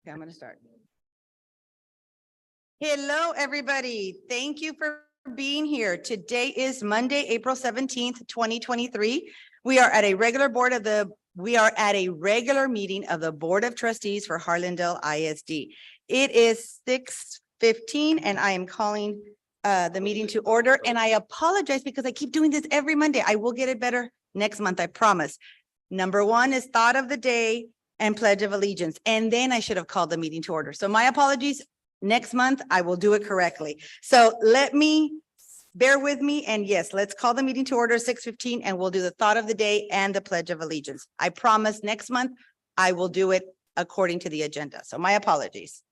Okay, I'm gonna start. Hello, everybody. Thank you for being here. Today is Monday, April 17th, 2023. We are at a regular meeting of the Board of Trustees for Harlandale ISD. It is 6:15 and I am calling the meeting to order, and I apologize because I keep doing this every Monday. I will get it better next month, I promise. Number one is thought of the day and pledge of allegiance, and then I should have called the meeting to order. So my apologies. Next month, I will do it correctly. So bear with me, and yes, let's call the meeting to order 6:15, and we'll do the thought of the day and the pledge of allegiance. I promise next month, I will do it according to the agenda. So my apologies.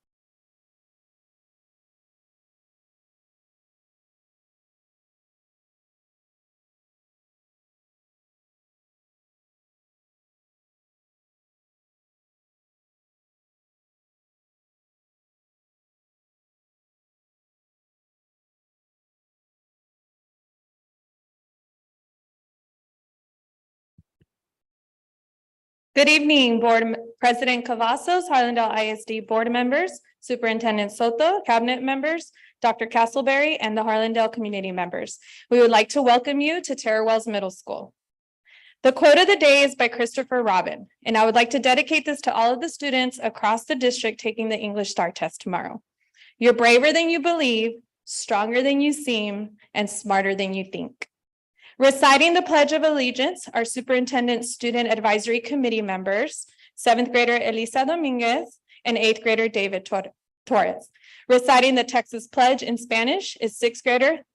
Good evening, Board President Cavazos, Harlandale ISD Board members, Superintendent Soto, Cabinet members, Dr. Castleberry, and the Harlandale community members. We would like to welcome you to Terra Wells Middle School. The quote of the day is by Christopher Robin, and I would like to dedicate this to all of the students across the district taking the English STAR test tomorrow. You're braver than you believe, stronger than you seem, and smarter than you think. Reciting the Pledge of Allegiance, our Superintendent Student Advisory Committee members, 7th grader Elisa Dominguez and 8th grader David Torres. Reciting the Texas Pledge in Spanish is 6th grader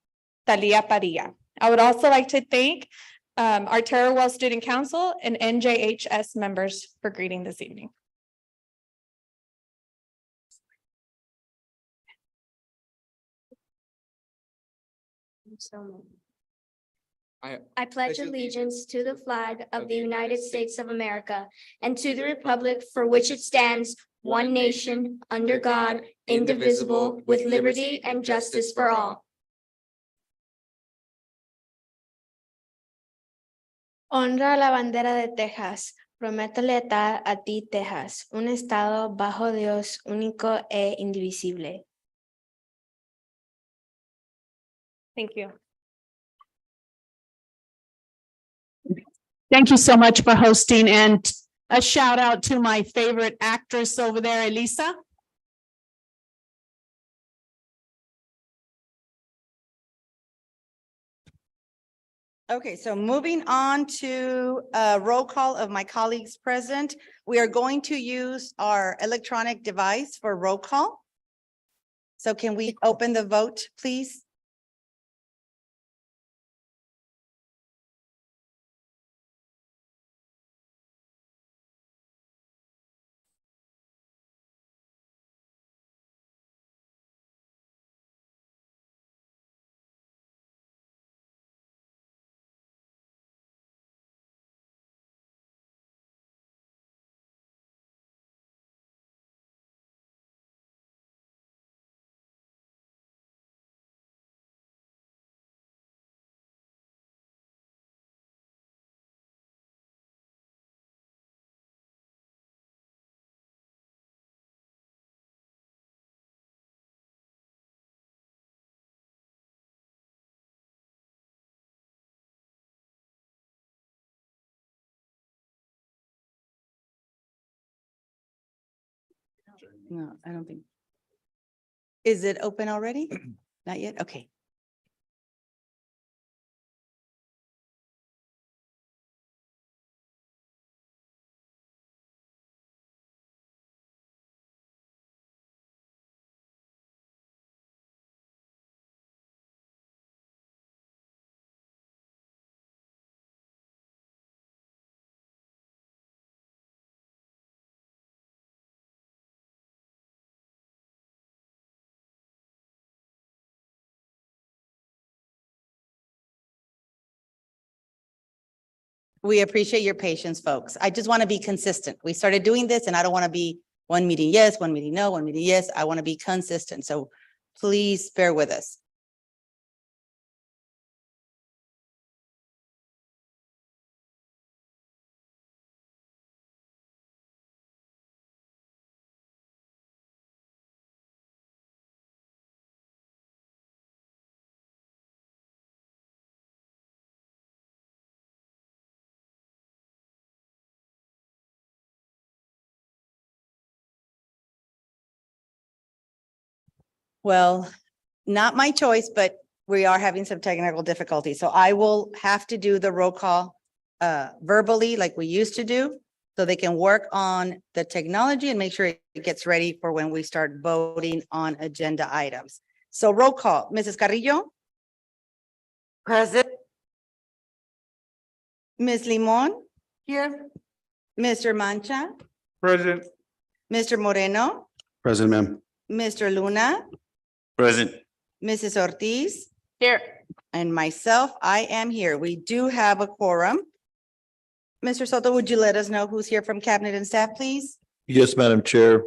Talia Padilla. I would also like to thank our Terra Wells Student Council and NJHS members for greeting this evening. I pledge allegiance to the flag of the United States of America and to the republic for which it stands, one nation, under God, indivisible, with liberty and justice for all. Honra la bandera de Texas. Prometo lealtad a ti, Texas, un estado bajo Dios, único e indivisible. Thank you. Thank you so much for hosting, and a shout out to my favorite actress over there, Elisa. Okay, so moving on to a roll call of my colleagues present. We are going to use our electronic device for roll call. So can we open the vote, please? No, I don't think. Is it open already? Not yet? Okay. We appreciate your patience, folks. I just want to be consistent. We started doing this and I don't want to be one meeting yes, one meeting no, one meeting yes. I want to be consistent. So please bear with us. Well, not my choice, but we are having some technical difficulties. So I will have to do the roll call verbally like we used to do. So they can work on the technology and make sure it gets ready for when we start voting on agenda items. So roll call, Mrs. Carrillo, Present. Ms. Limon. Here. Mr. Mancha, Present. Mr. Moreno, Present, ma'am. Mr. Luna, Present. Mrs. Ortiz, Here. and myself, I am here. We do have a quorum. Mr. Soto, would you let us know who's here from cabinet and staff, please? Yes, Madam Chair,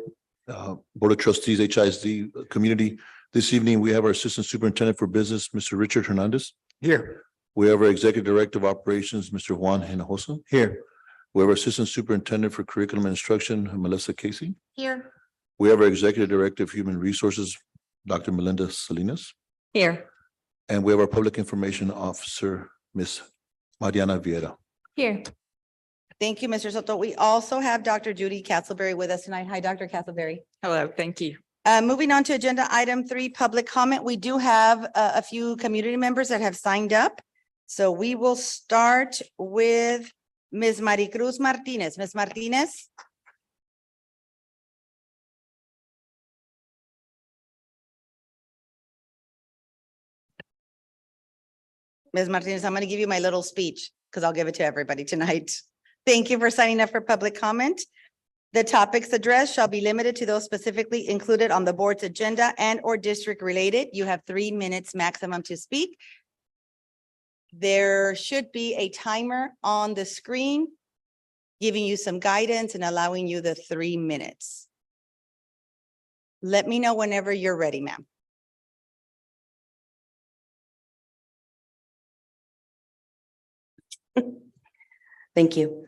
Board of Trustees, HISD Community. This evening, we have our Assistant Superintendent for Business, Mr. Richard Hernandez. Here. We have our Executive Director of Operations, Mr. Juan Hinojosa. Here. We have our Assistant Superintendent for Curriculum and Instruction, Melissa Casey. Here. We have our Executive Director of Human Resources, Dr. Melinda Salinas. Here. And we have our Public Information Officer, Ms. Mariana Vieira. Here. Thank you, Mr. Soto. We also have Dr. Judy Castleberry with us tonight. Hi, Dr. Castleberry. Hello, thank you. Moving on to agenda item 3, public comment. We do have a few community members that have signed up. So we will start with Ms. Maricruz Martinez. Ms. Martinez. Ms. Martinez, I'm going to give you my little speech because I'll give it to everybody tonight. Thank you for signing up for public comment. The topics addressed shall be limited to those specifically included on the board's agenda and or district related. You have 3 minutes maximum to speak. There should be a timer on the screen giving you some guidance and allowing you the 3 minutes. Let me know whenever you're ready, ma'am. Thank you.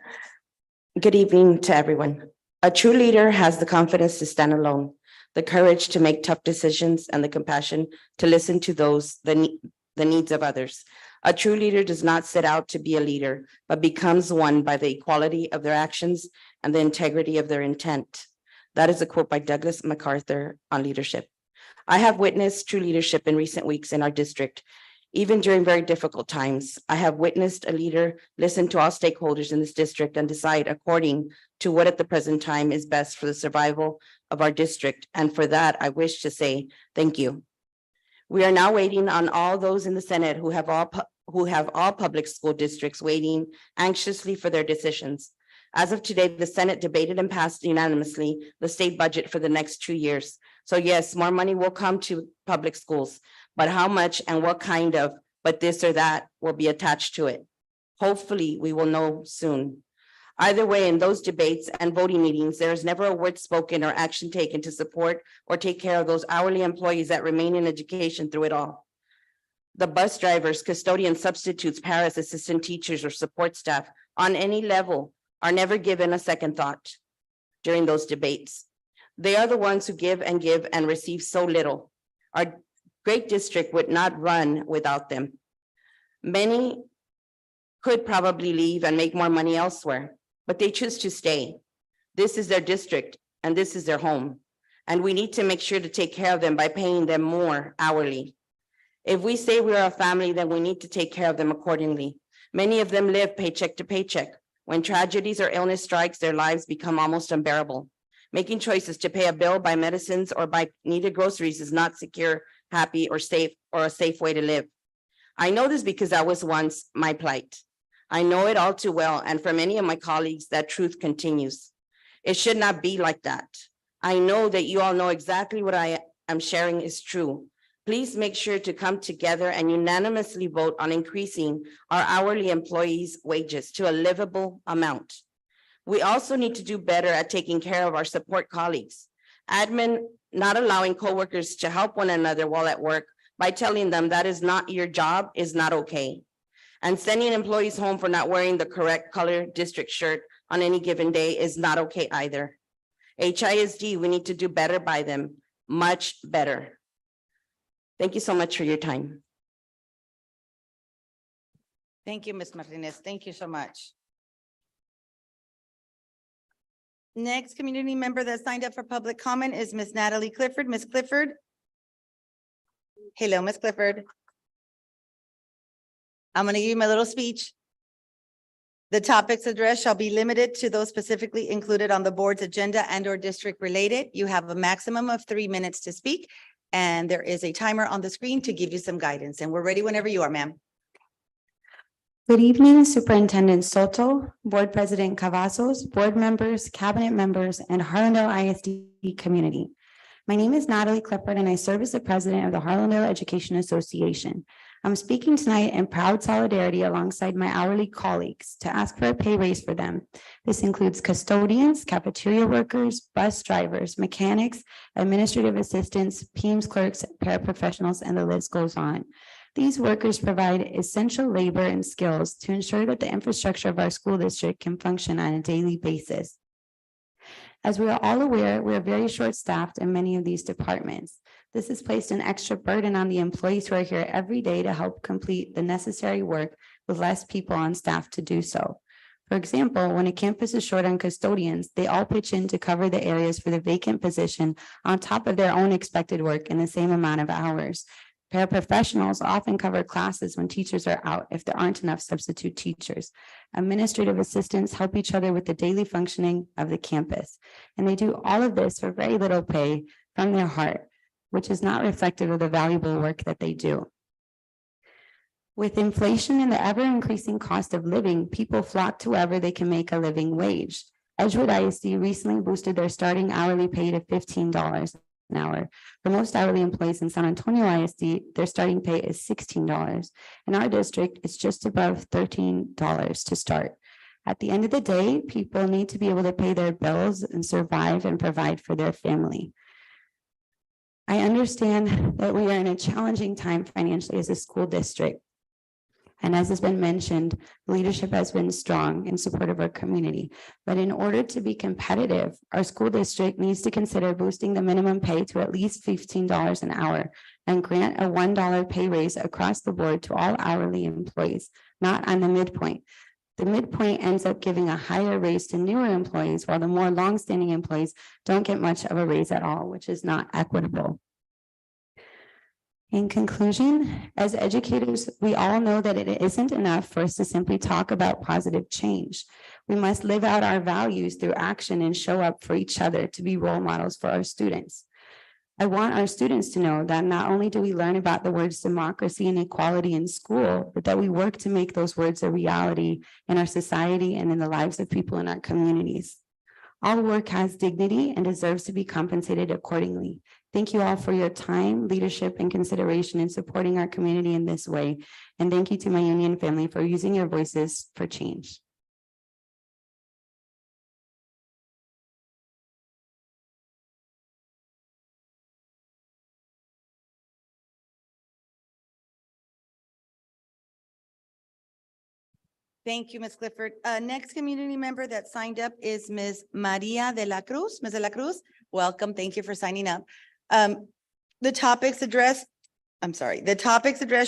Good evening to everyone. A true leader has the confidence to stand alone, the courage to make tough decisions, and the compassion to listen to the needs of others. A true leader does not set out to be a leader, but becomes one by the equality of their actions and the integrity of their intent. That is a quote by Douglas MacArthur on leadership. I have witnessed true leadership in recent weeks in our district. Even during very difficult times, I have witnessed a leader listen to all stakeholders in this district and decide according to what at the present time is best for the survival of our district. And for that, I wish to say thank you. We are now waiting on all those in the Senate who have all public school districts waiting anxiously for their decisions. As of today, the Senate debated and passed unanimously the state budget for the next 2 years. So yes, more money will come to public schools, but how much and what kind of, but this or that will be attached to it. Hopefully, we will know soon. Either way, in those debates and voting meetings, there is never a word spoken or action taken to support or take care of those hourly employees that remain in education through it all. The bus drivers, custodians, substitutes, paras, assistant teachers, or support staff on any level are never given a second thought during those debates. They are the ones who give and receive so little. Our great district would not run without them. Many could probably leave and make more money elsewhere, but they choose to stay. This is their district and this is their home. And we need to make sure to take care of them by paying them more hourly. If we say we are a family, then we need to take care of them accordingly. Many of them live paycheck to paycheck. When tragedies or illness strikes, their lives become almost unbearable. Making choices to pay a bill, buy medicines, or buy needed groceries is not secure, happy, or a safe way to live. I know this because that was once my plight. I know it all too well, and for many of my colleagues, that truth continues. It should not be like that. I know that you all know exactly what I am sharing is true. Please make sure to come together and unanimously vote on increasing our hourly employees' wages to a livable amount. We also need to do better at taking care of our support colleagues. Admin not allowing coworkers to help one another while at work by telling them that is not your job is not okay. And sending employees home for not wearing the correct color district shirt on any given day is not okay either. HISD, we need to do better by them, much better. Thank you so much for your time. Thank you, Ms. Martinez. Thank you so much. Next community member that signed up for public comment is Ms. Natalie Clifford. Ms. Clifford. Hello, Ms. Clifford. I'm going to give you my little speech. The topics addressed shall be limited to those specifically included on the board's agenda and or district related. You have a maximum of 3 minutes to speak, and there is a timer on the screen to give you some guidance, and we're ready whenever you are, ma'am. Good evening, Superintendent Soto, Board President Cavazos, board members, cabinet members, and Harlandale ISD community. My name is Natalie Clifford, and I serve as the president of the Harlandale Education Association. I'm speaking tonight in proud solidarity alongside my hourly colleagues to ask for a pay raise for them. This includes custodians, cafeteria workers, bus drivers, mechanics, administrative assistants, PEMS clerks, paraprofessionals, and the list goes on. These workers provide essential labor and skills to ensure that the infrastructure of our school district can function on a daily basis. As we are all aware, we are very short-staffed in many of these departments. This has placed an extra burden on the employees who are here every day to help complete the necessary work with less people on staff to do so. For example, when a campus is short on custodians, they all pitch in to cover the areas for the vacant position on top of their own expected work in the same amount of hours. Paraprofessionals often cover classes when teachers are out if there aren't enough substitute teachers. Administrative assistants help each other with the daily functioning of the campus. And they do all of this for very little pay from their heart, which is not reflective of the valuable work that they do. With inflation and the ever-increasing cost of living, people flock to wherever they can make a living wage. Edgewood ISD recently boosted their starting hourly pay to $15 an hour. For most hourly employees in San Antonio ISD, their starting pay is $16. In our district, it's just above $13 to start. At the end of the day, people need to be able to pay their bills and survive and provide for their family. I understand that we are in a challenging time financially as a school district. And as has been mentioned, leadership has been strong in support of our community. But in order to be competitive, our school district needs to consider boosting the minimum pay to at least $15 an hour and grant a $1 pay raise across the board to all hourly employees, not on the midpoint. The midpoint ends up giving a higher raise to newer employees, while the more longstanding employees don't get much of a raise at all, which is not equitable. In conclusion, as educators, we all know that it isn't enough for us to simply talk about positive change. We must live out our values through action and show up for each other to be role models for our students. I want our students to know that not only do we learn about the words democracy and equality in school, but that we work to make those words a reality in our society and in the lives of people in our communities. All work has dignity and deserves to be compensated accordingly. Thank you all for your time, leadership, and consideration in supporting our community in this way. And thank you to my union family for using your voices for change. Thank you, Ms. Clifford. Next community member that signed up is Ms. Maria de la Cruz. Ms. de la Cruz, welcome. Thank you for signing up. The topics addressed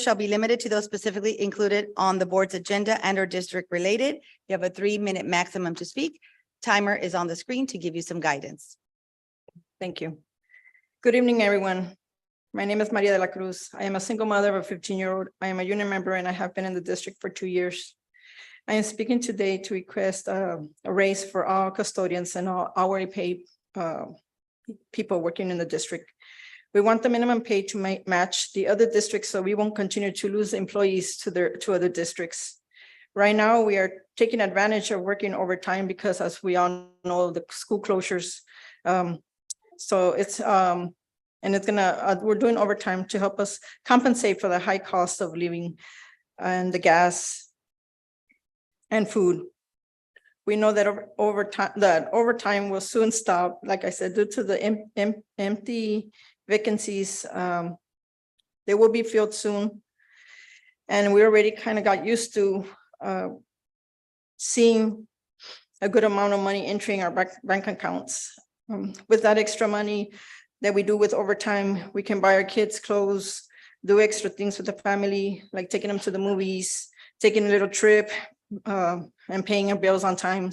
shall be limited to those specifically included on the board's agenda and or district related. You have a 3-minute maximum to speak. Timer is on the screen to give you some guidance. Thank you. Good evening, everyone. My name is Maria de la Cruz. I am a single mother of a 15-year-old. I am a union member and I have been in the district for 2 years. I am speaking today to request a raise for all custodians and all hourly paid people working in the district. We want the minimum pay to match the other districts so we won't continue to lose employees to other districts. Right now, we are taking advantage of working overtime because, as we all know, the school closures. So it's we're doing overtime to help us compensate for the high cost of living and the gas and food. We know that overtime will soon stop, like I said, due to the empty vacancies. They will be filled soon. And we already kind of got used to seeing a good amount of money entering our bank accounts. With that extra money that we do with overtime, we can buy our kids clothes, do extra things with the family, like taking them to the movies, taking a little trip, and paying our bills on time.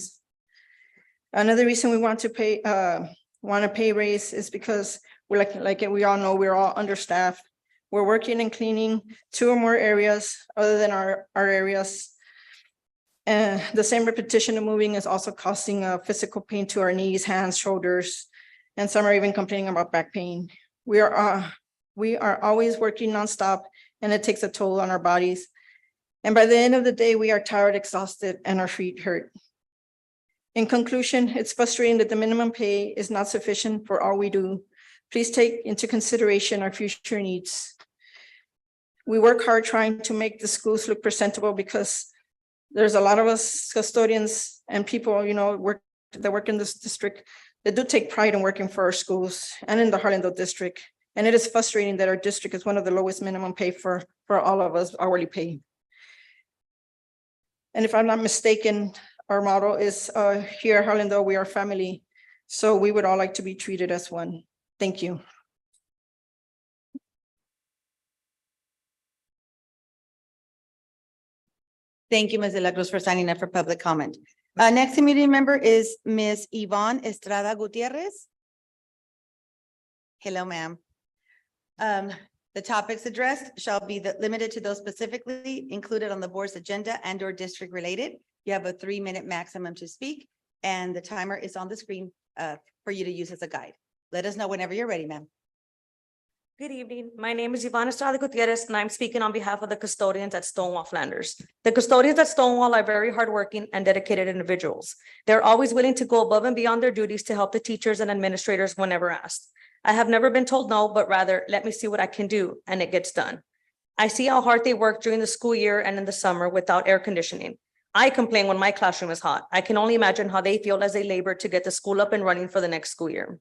Another reason we want to pay raise is because we're like we all know we're all understaffed. We're working and cleaning 2 or more areas other than our areas. The same repetition of moving is also causing physical pain to our knees, hands, shoulders, and some are even complaining about back pain. We are always working nonstop, and it takes a toll on our bodies. And by the end of the day, we are tired, exhausted, and our feet hurt. In conclusion, it's frustrating that the minimum pay is not sufficient for all we do. Please take into consideration our future needs. We work hard trying to make the schools look presentable because there's a lot of us custodians and people, that work in this district that do take pride in working for our schools and in the Harlandale district. And it is frustrating that our district is one of the lowest minimum pay for all of us hourly pay. And if I'm not mistaken, our motto is here at Harlandale, we are family. So we would all like to be treated as one. Thank you. Thank you, Ms. De La Cruz, for signing up for public comment. Next community member is Ms. Yvonne Estrada Gutierrez. Hello, ma'am. The topics addressed shall be limited to those specifically included on the board's agenda and or district related. You have a 3-minute maximum to speak, and the timer is on the screen for you to use as a guide. Let us know whenever you're ready, ma'am. Good evening. My name is Ivana Estrada Gutierrez, and I'm speaking on behalf of the custodians at Stonewall Flanders. The custodians at Stonewall are very hardworking and dedicated individuals. They're always willing to go above and beyond their duties to help the teachers and administrators whenever asked. I have never been told no, but rather, let me see what I can do, and it gets done. I see how hard they work during the school year and in the summer without air conditioning. I complain when my classroom is hot. I can only imagine how they feel as they labor to get the school up and running for the next school year.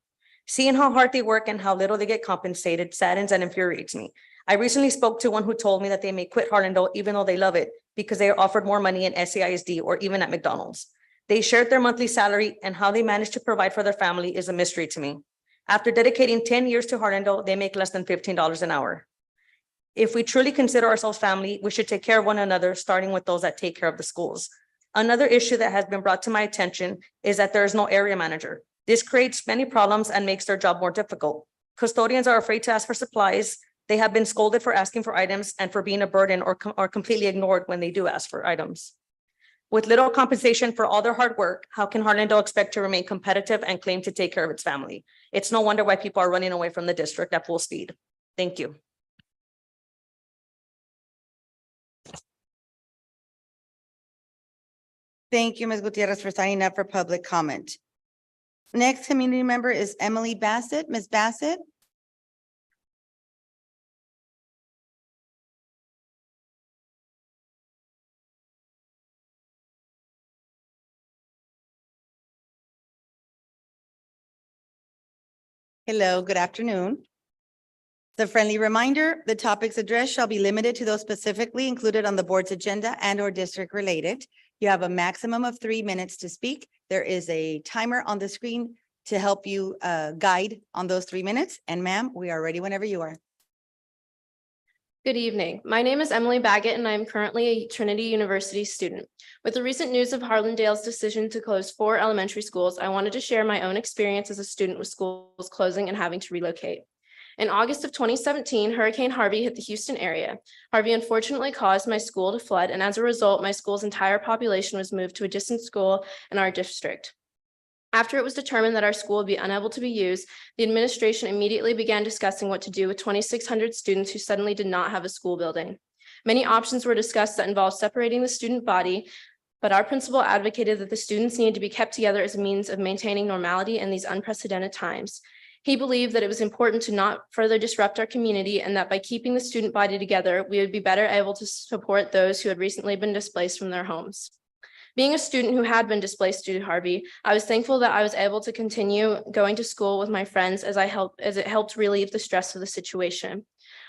Seeing how hard they work and how little they get compensated saddens and infuriates me. I recently spoke to one who told me that they may quit Harlandale even though they love it because they are offered more money in SAISD or even at McDonald's. They shared their monthly salary, and how they manage to provide for their family is a mystery to me. After dedicating 10 years to Harlandale, they make less than $15 an hour. If we truly consider ourselves family, we should take care of one another, starting with those that take care of the schools. Another issue that has been brought to my attention is that there is no area manager. This creates many problems and makes their job more difficult. Custodians are afraid to ask for supplies. They have been scolded for asking for items and for being a burden or completely ignored when they do ask for items. With little compensation for all their hard work, how can Harlandale expect to remain competitive and claim to take care of its family? It's no wonder why people are running away from the district at full speed. Thank you. Thank you, Ms. Gutierrez, for signing up for public comment. Next community member is Emily Bassett. Ms. Bassett. Hello, good afternoon. The friendly reminder, the topics addressed shall be limited to those specifically included on the board's agenda and or district related. You have a maximum of 3 minutes to speak. There is a timer on the screen to help you guide on those 3 minutes. And ma'am, we are ready whenever you are. Good evening. My name is Emily Baggett, and I am currently a Trinity University student. With the recent news of Harlandale's decision to close 4 elementary schools, I wanted to share my own experience as a student with schools closing and having to relocate. In August of 2017, Hurricane Harvey hit the Houston area. Harvey unfortunately caused my school to flood, and as a result, my school's entire population was moved to a distant school in our district. After it was determined that our school would be unable to be used, the administration immediately began discussing what to do with 2,600 students who suddenly did not have a school building. Many options were discussed that involved separating the student body, but our principal advocated that the students needed to be kept together as a means of maintaining normality in these unprecedented times. He believed that it was important to not further disrupt our community, and that by keeping the student body together, we would be better able to support those who had recently been displaced from their homes. Being a student who had been displaced due to Harvey, I was thankful that I was able to continue going to school with my friends as it helped relieve the stress of the situation.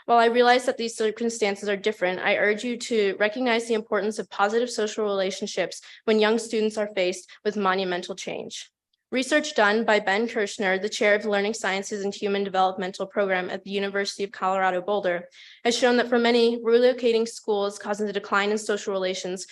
While I realize that these circumstances are different, I urge you to recognize the importance of positive social relationships when young students are faced with monumental change. Research done by Ben Kirshner, the chair of the Learning Sciences and Human Developmental Program at the University of Colorado Boulder, has shown that for many, relocating schools causes a decline in social relations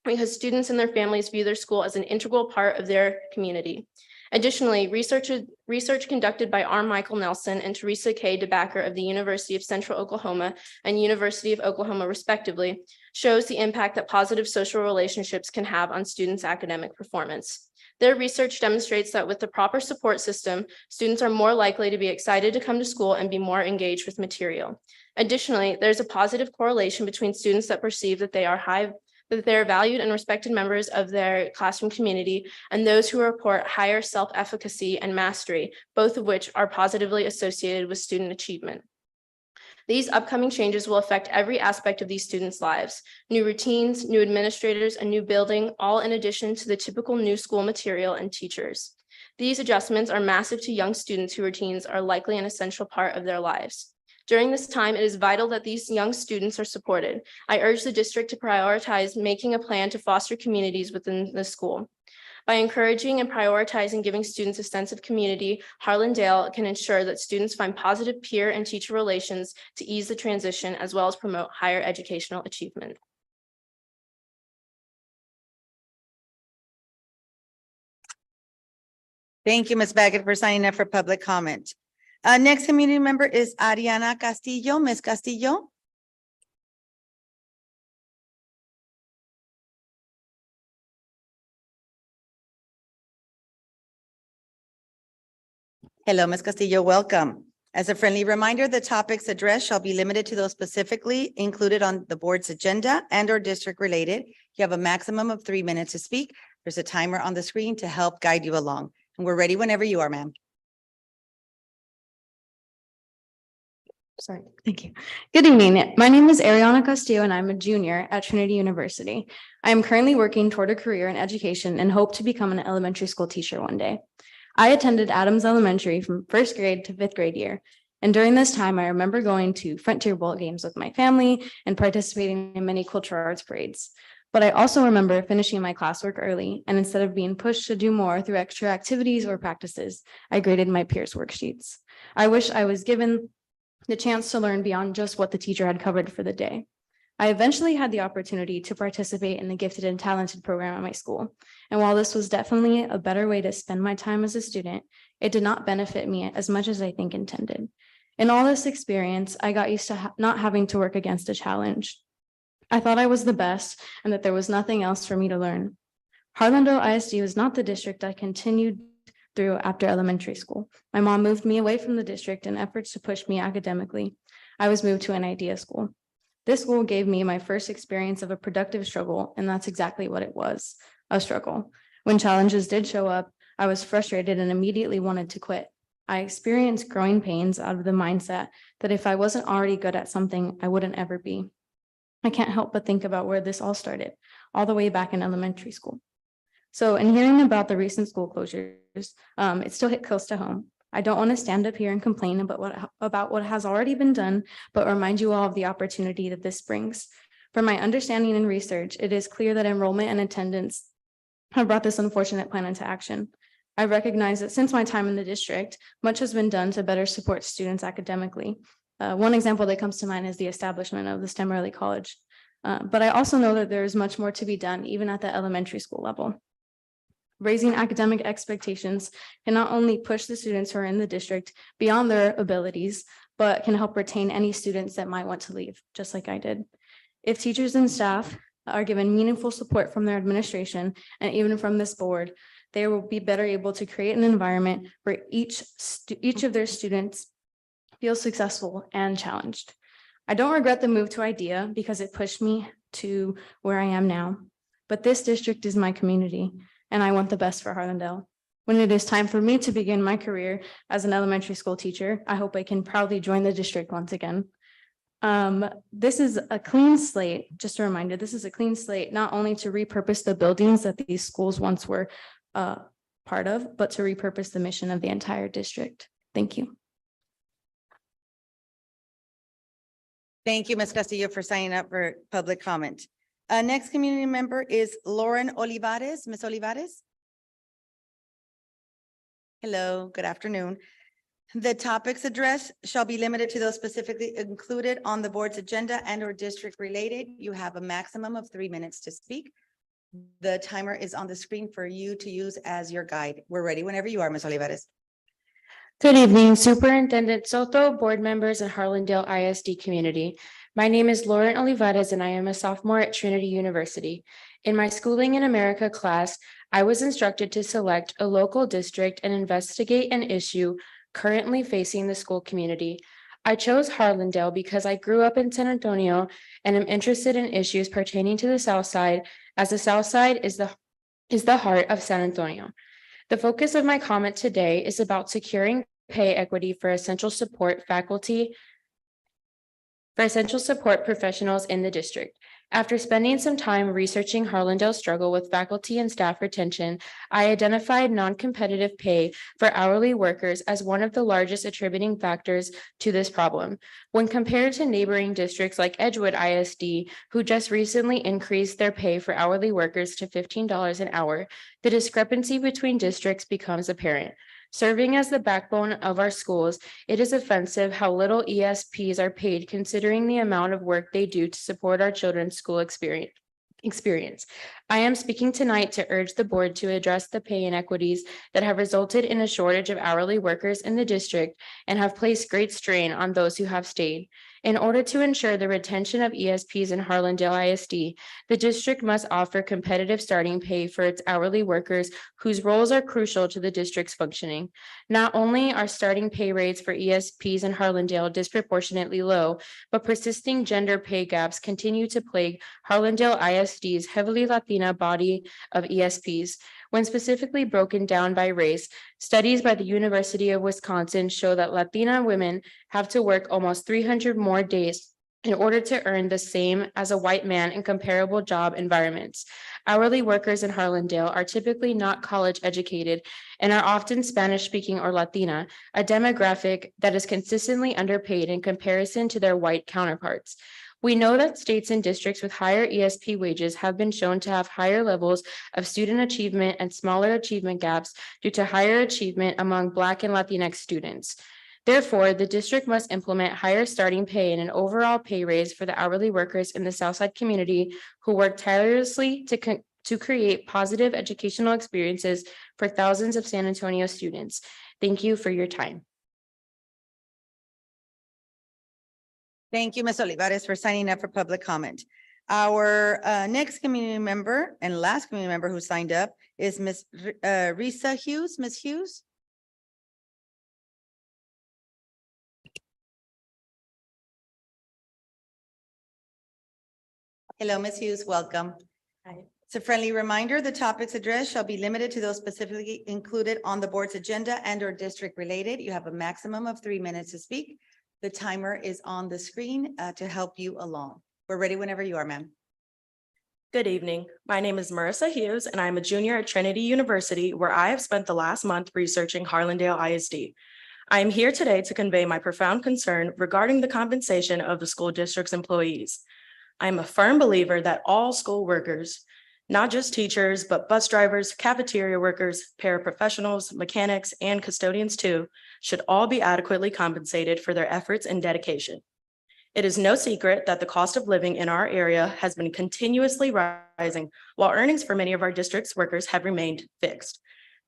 because students and their families view their school as an integral part of their community. Additionally, research conducted by R. Michael Nelson and Teresa K. DeBacker of the University of Central Oklahoma and University of Oklahoma respectively shows the impact that positive social relationships can have on students' academic performance. Their research demonstrates that with the proper support system, students are more likely to be excited to come to school and be more engaged with material. Additionally, there's a positive correlation between students that perceive that they are valued and respected members of their classroom community and those who report higher self-efficacy and mastery, both of which are positively associated with student achievement. These upcoming changes will affect every aspect of these students' lives: new routines, new administrators, a new building, all in addition to the typical new school material and teachers. These adjustments are massive to young students whose routines are likely an essential part of their lives. During this time, it is vital that these young students are supported. I urge the district to prioritize making a plan to foster communities within the school. By encouraging and prioritizing giving students a sense of community, Harlandale can ensure that students find positive peer and teacher relations to ease the transition as well as promote higher educational achievement. Thank you, Ms. Baggett, for signing up for public comment. Next community member is Ariana Castillo. Ms. Castillo. Hello, Ms. Castillo, welcome. As a friendly reminder, the topics addressed shall be limited to those specifically included on the board's agenda and or district related. You have a maximum of 3 minutes to speak. There's a timer on the screen to help guide you along. And we're ready whenever you are, ma'am. Sorry, thank you. Good evening. My name is Ariana Castillo and I'm a junior at Trinity University. I am currently working toward a career in education and hope to become an elementary school teacher one day. I attended Adams Elementary from 1st grade to 5th grade year. And during this time, I remember going to Frontier Bowl games with my family and participating in many cultural arts parades. But I also remember finishing my classwork early, and instead of being pushed to do more through extra activities or practices, I graded my peers' worksheets. I wish I was given the chance to learn beyond just what the teacher had covered for the day. I eventually had the opportunity to participate in the Gifted and Talented program at my school. And while this was definitely a better way to spend my time as a student, it did not benefit me as much as I think intended. In all this experience, I got used to not having to work against a challenge. I thought I was the best and that there was nothing else for me to learn. Harlandale ISD was not the district I continued through after elementary school. My mom moved me away from the district in efforts to push me academically. I was moved to an idea school. This school gave me my first experience of a productive struggle, and that's exactly what it was, a struggle. When challenges did show up, I was frustrated and immediately wanted to quit. I experienced growing pains out of the mindset that if I wasn't already good at something, I wouldn't ever be. I can't help but think about where this all started, all the way back in elementary school. So in hearing about the recent school closures, it still hit close to home. I don't want to stand up here and complain about what has already been done, but remind you all of the opportunity that this brings. From my understanding and research, it is clear that enrollment and attendance have brought this unfortunate plan into action. I recognize that since my time in the district, much has been done to better support students academically. One example that comes to mind is the establishment of the STEM Early College. But I also know that there is much more to be done, even at the elementary school level. Raising academic expectations can not only push the students who are in the district beyond their abilities, but can help retain any students that might want to leave, just like I did. If teachers and staff are given meaningful support from their administration and even from this board, they will be better able to create an environment where each of their students feels successful and challenged. I don't regret the move to IDEA because it pushed me to where I am now, but this district is my community, and I want the best for Harlandale. When it is time for me to begin my career as an elementary school teacher, I hope I can proudly join the district once again. This is a clean slate, just a reminder, this is a clean slate, not only to repurpose the buildings that these schools once were part of, but to repurpose the mission of the entire district. Thank you. Thank you, Ms. Castillo, for signing up for public comment. Next community member is Lauren Olivares. Ms. Olivares? Hello, good afternoon. The topics addressed shall be limited to those specifically included on the board's agenda and or district related. You have a maximum of 3 minutes to speak. The timer is on the screen for you to use as your guide. We're ready whenever you are, Ms. Olivares. Good evening, Superintendent Soto, board members, and Harlandale ISD community. My name is Lauren Olivares, and I am a sophomore at Trinity University. In my Schooling in America class, I was instructed to select a local district and investigate an issue currently facing the school community. I chose Harlandale because I grew up in San Antonio and am interested in issues pertaining to the South Side, as the South Side is the heart of San Antonio. The focus of my comment today is about securing pay equity for essential support professionals in the district. After spending some time researching Harlandale's struggle with faculty and staff retention, I identified non-competitive pay for hourly workers as one of the largest attributing factors to this problem. When compared to neighboring districts like Edgewood ISD, who just recently increased their pay for hourly workers to $15 an hour, the discrepancy between districts becomes apparent. Serving as the backbone of our schools, it is offensive how little ESPs are paid considering the amount of work they do to support our children's school experience. I am speaking tonight to urge the board to address the pay inequities that have resulted in a shortage of hourly workers in the district and have placed great strain on those who have stayed. In order to ensure the retention of ESPs in Harlandale ISD, the district must offer competitive starting pay for its hourly workers whose roles are crucial to the district's functioning. Not only are starting pay rates for ESPs in Harlandale disproportionately low, but persisting gender pay gaps continue to plague Harlandale ISD's heavily Latina body of ESPs. When specifically broken down by race, studies by the University of Wisconsin show that Latina women have to work almost 300 more days in order to earn the same as a white man in comparable job environments. Hourly workers in Harlandale are typically not college educated and are often Spanish speaking or Latina, a demographic that is consistently underpaid in comparison to their white counterparts. We know that states and districts with higher ESP wages have been shown to have higher levels of student achievement and smaller achievement gaps due to higher achievement among Black and Latinx students. Therefore, the district must implement higher starting pay and an overall pay raise for the hourly workers in the Southside community who work tirelessly to create positive educational experiences for thousands of San Antonio students. Thank you for your time. Thank you, Ms. Olivares, for signing up for public comment. Our next community member and last community member who signed up is Ms. Risa Hughes. Ms. Hughes? Hello, Ms. Hughes, welcome. Hi. It's a friendly reminder, the topics addressed shall be limited to those specifically included on the board's agenda and or district related. You have a maximum of 3 minutes to speak. The timer is on the screen to help you along. We're ready whenever you are, ma'am. Good evening. My name is Marissa Hughes, and I'm a junior at Trinity University, where I have spent the last month researching Harlandale ISD. I am here today to convey my profound concern regarding the compensation of the school district's employees. I am a firm believer that all school workers, not just teachers, but bus drivers, cafeteria workers, paraprofessionals, mechanics, and custodians too, should all be adequately compensated for their efforts and dedication. It is no secret that the cost of living in our area has been continuously rising, while earnings for many of our district's workers have remained fixed.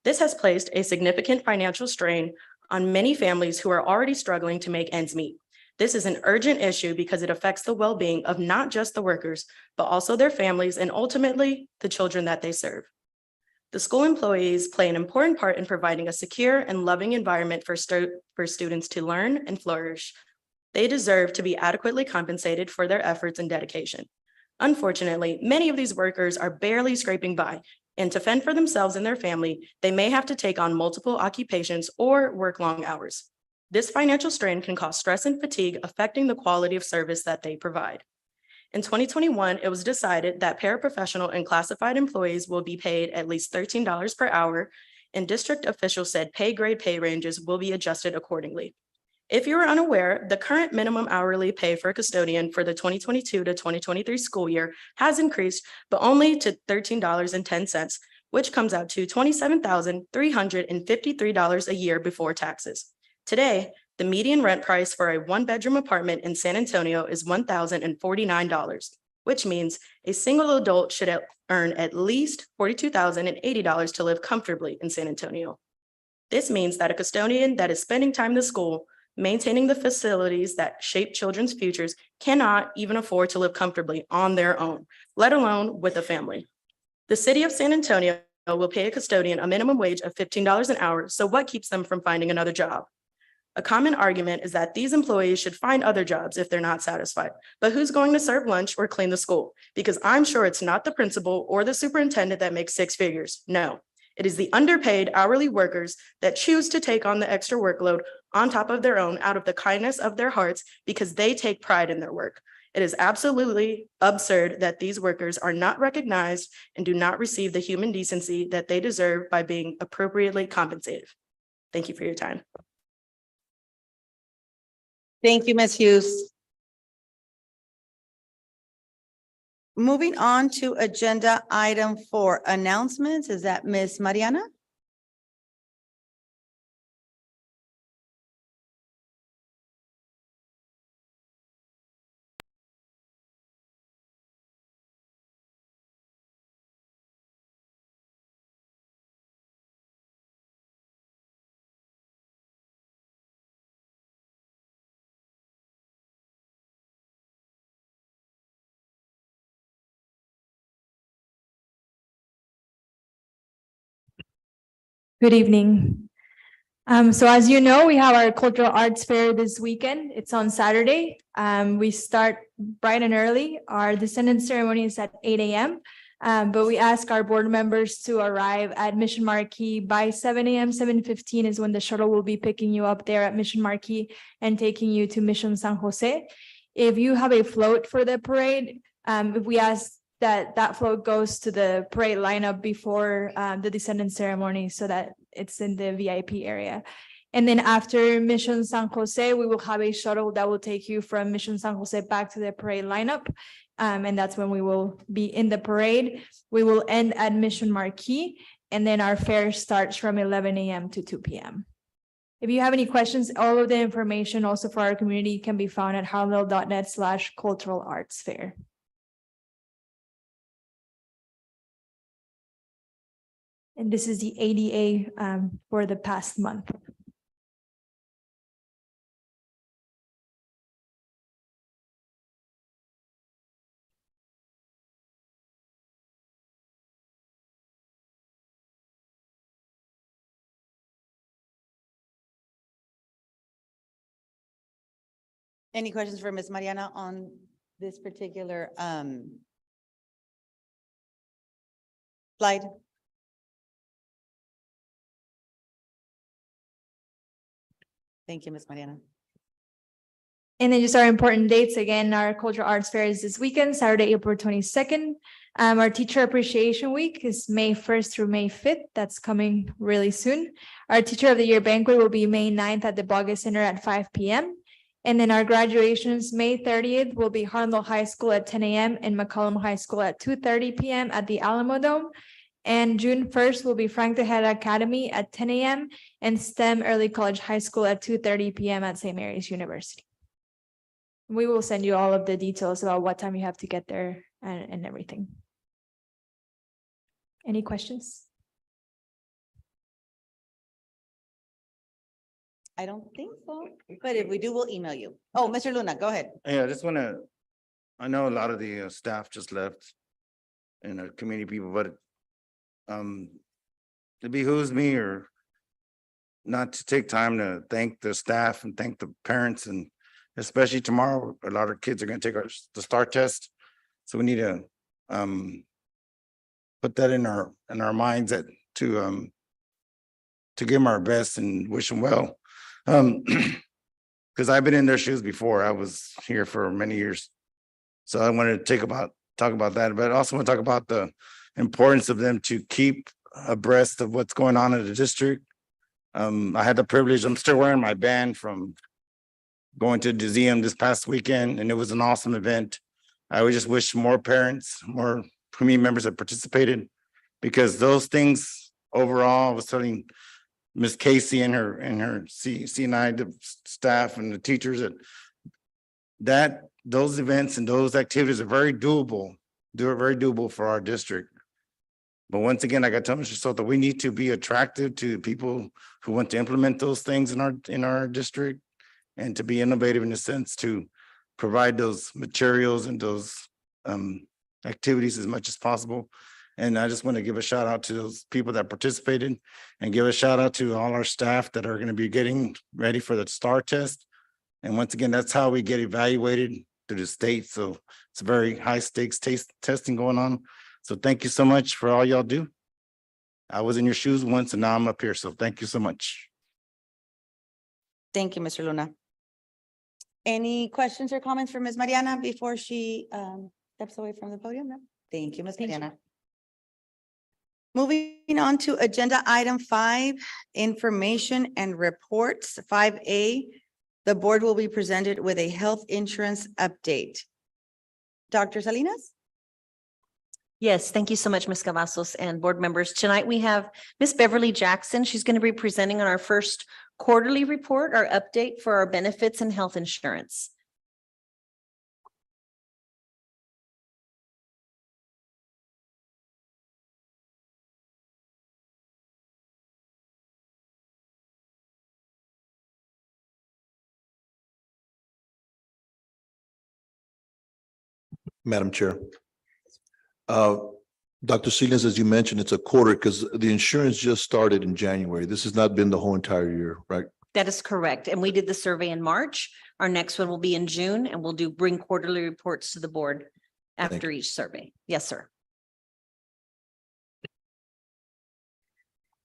This has placed a significant financial strain on many families who are already struggling to make ends meet. This is an urgent issue because it affects the well-being of not just the workers, but also their families and ultimately the children that they serve. The school employees play an important part in providing a secure and loving environment for students to learn and flourish. They deserve to be adequately compensated for their efforts and dedication. Unfortunately, many of these workers are barely scraping by, and to fend for themselves and their family, they may have to take on multiple occupations or work long hours. This financial strain can cause stress and fatigue, affecting the quality of service that they provide. In 2021, it was decided that paraprofessional and classified employees will be paid at least $13 per hour, and district officials said pay grade pay ranges will be adjusted accordingly. If you are unaware, the current minimum hourly pay for a custodian for the 2022 to 2023 school year has increased, but only to $13.10, which comes out to $27,353 a year before taxes. Today, the median rent price for a one-bedroom apartment in San Antonio is $1,049, which means a single adult should earn at least $42,080 to live comfortably in San Antonio. This means that a custodian that is spending time in the school, maintaining the facilities that shape children's futures, cannot even afford to live comfortably on their own, let alone with a family. The city of San Antonio will pay a custodian a minimum wage of $15 an hour, so what keeps them from finding another job? A common argument is that these employees should find other jobs if they're not satisfied. But who's going to serve lunch or clean the school? Because I'm sure it's not the principal or the superintendent that makes six figures. No, it is the underpaid hourly workers that choose to take on the extra workload on top of their own out of the kindness of their hearts because they take pride in their work. It is absolutely absurd that these workers are not recognized and do not receive the human decency that they deserve by being appropriately compensated. Thank you for your time. Thank you, Ms. Hughes. Moving on to agenda item 4, announcements. Is that Ms. Mariana? Good evening. So as you know, we have our cultural arts fair this weekend. It's on Saturday. We start bright and early. Our descendant ceremony is at 8 a.m. But we ask our board members to arrive at Mission Marquee by 7 a.m. 7:15 is when the shuttle will be picking you up there at Mission Marquee and taking you to Mission San Jose. If you have a float for the parade, if we ask that float goes to the parade lineup before the descendant ceremony so that it's in the VIP area. And then after Mission San Jose, we will have a shuttle that will take you from Mission San Jose back to the parade lineup. And that's when we will be in the parade. We will end at Mission Marquee, and then our fair starts from 11 a.m. to 2 p.m. If you have any questions, all of the information also for our community can be found at harlandale.net/cultural arts fair. And this is the ADA for the past month. Any questions for Ms. Mariana on this particular slide? Thank you, Ms. Mariana. And then just our important dates. Again, our cultural arts fair is this weekend, Saturday, April 22nd. Our Teacher Appreciation Week is May 1st through May 5th. That's coming really soon. Our Teacher of the Year banquet will be May 9th at the Boggess Center at 5 p.m. And then our graduations, May 30th will be Harlandale High School at 10 a.m. and McCollum High School at 2:30 p.m. at the Alamo Dome. And June 1st will be Frank Tejeda Academy at 10 a.m. and STEM Early College High School at 2:30 p.m. at St. Mary's University. We will send you all of the details about what time you have to get there and everything. Any questions? I don't think so, but if we do, we'll email you. Oh, Mr. Luna, go ahead. Yeah, I just wanna, I know a lot of the staff just left and community people, but it behooves me or not to take time to thank the staff and thank the parents, and especially tomorrow, a lot of kids are gonna take the STAR test. So we need to put that in our minds that to give them our best and wish them well. Because I've been in their shoes before. I was here for many years. So I wanted to talk about that, but I also want to talk about the importance of them to keep abreast of what's going on in the district. I had the privilege, I'm still wearing my band from going to the museum this past weekend, and it was an awesome event. I would just wish more parents, more community members had participated, because those things overall, I was telling Ms. Casey and her CNI, the staff and the teachers that those events and those activities are very doable. They're very doable for our district. But once again, like I told Mr. Soto, we need to be attractive to people who want to implement those things in our district and to be innovative in the sense to provide those materials and those activities as much as possible. And I just want to give a shout out to those people that participated and give a shout out to all our staff that are going to be getting ready for the STAR test. And once again, that's how we get evaluated through the state. So it's a very high stakes testing going on. So thank you so much for all y'all do. I was in your shoes once and now I'm up here. So thank you so much. Thank you, Mr. Luna. Any questions or comments for Ms. Mariana before she steps away from the podium? No? Thank you, Ms. Mariana. Moving on to agenda item 5, information and reports. 5A, the board will be presented with a health insurance update. Dr. Salinas? Yes, thank you so much, Ms. Cavazos and board members. Tonight we have Ms. Beverly Jackson. She's going to be presenting on our first quarterly report, our update for our benefits and health insurance. Madam Chair. Dr. Salinas, as you mentioned, it's a quarter because the insurance just started in January. This has not been the whole entire year, right? That is correct. And we did the survey in March. Our next one will be in June and we'll bring quarterly reports to the board after each survey. Yes, sir.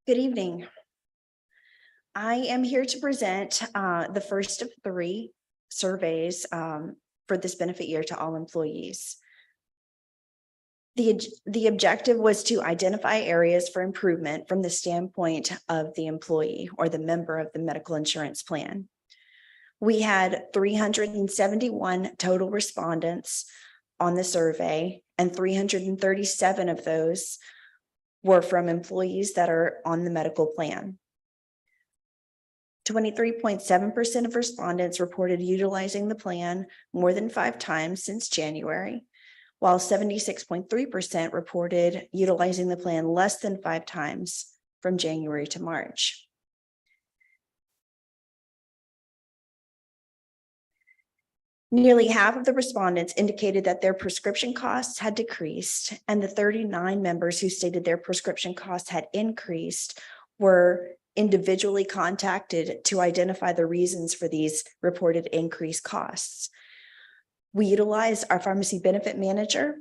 Good evening. I am here to present the first of 3 surveys for this benefit year to all employees. The objective was to identify areas for improvement from the standpoint of the employee or the member of the medical insurance plan. We had 371 total respondents on the survey, and 337 of those were from employees that are on the medical plan. 23.7% of respondents reported utilizing the plan more than 5 times since January, while 76.3% reported utilizing the plan less than 5 times from January to March. Nearly half of the respondents indicated that their prescription costs had decreased, and the 39 members who stated their prescription costs had increased were individually contacted to identify the reasons for these reported increased costs. We utilized our pharmacy benefit manager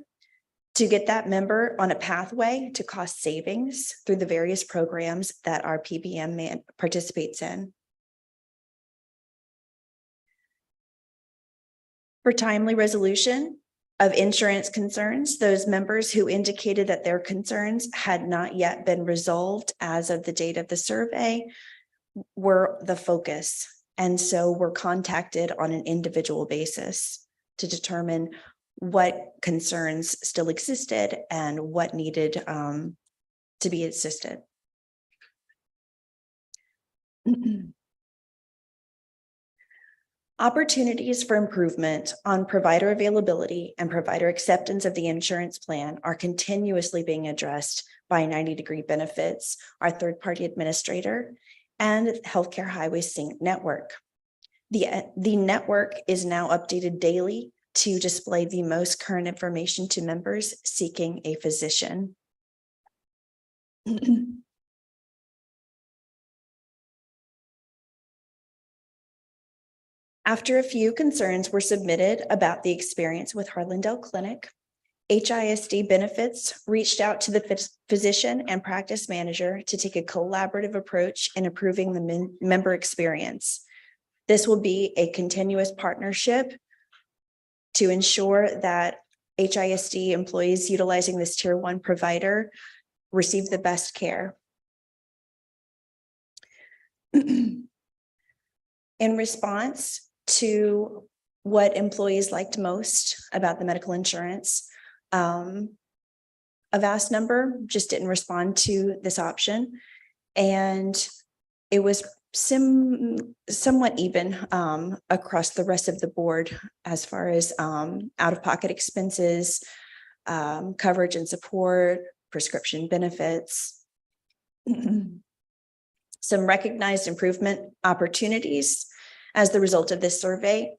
to get that member on a pathway to cost savings through the various programs that our PBM participates in. For timely resolution of insurance concerns, those members who indicated that their concerns had not yet been resolved as of the date of the survey were the focus, and so were contacted on an individual basis to determine what concerns still existed and what needed to be assisted. Opportunities for improvement on provider availability and provider acceptance of the insurance plan are continuously being addressed by 90 Degree Benefits, our third-party administrator, and Healthcare Highway Sync network. The network is now updated daily to display the most current information to members seeking a physician. After a few concerns were submitted about the experience with Harlandale Clinic, HISD Benefits reached out to the physician and practice manager to take a collaborative approach in improving the member experience. This will be a continuous partnership to ensure that HISD employees utilizing this Tier 1 provider receive the best care. In response to what employees liked most about the medical insurance, a vast number just didn't respond to this option. And it was somewhat even across the rest of the board as far as out-of-pocket expenses, coverage and support, prescription benefits. Some recognized improvement opportunities as the result of this survey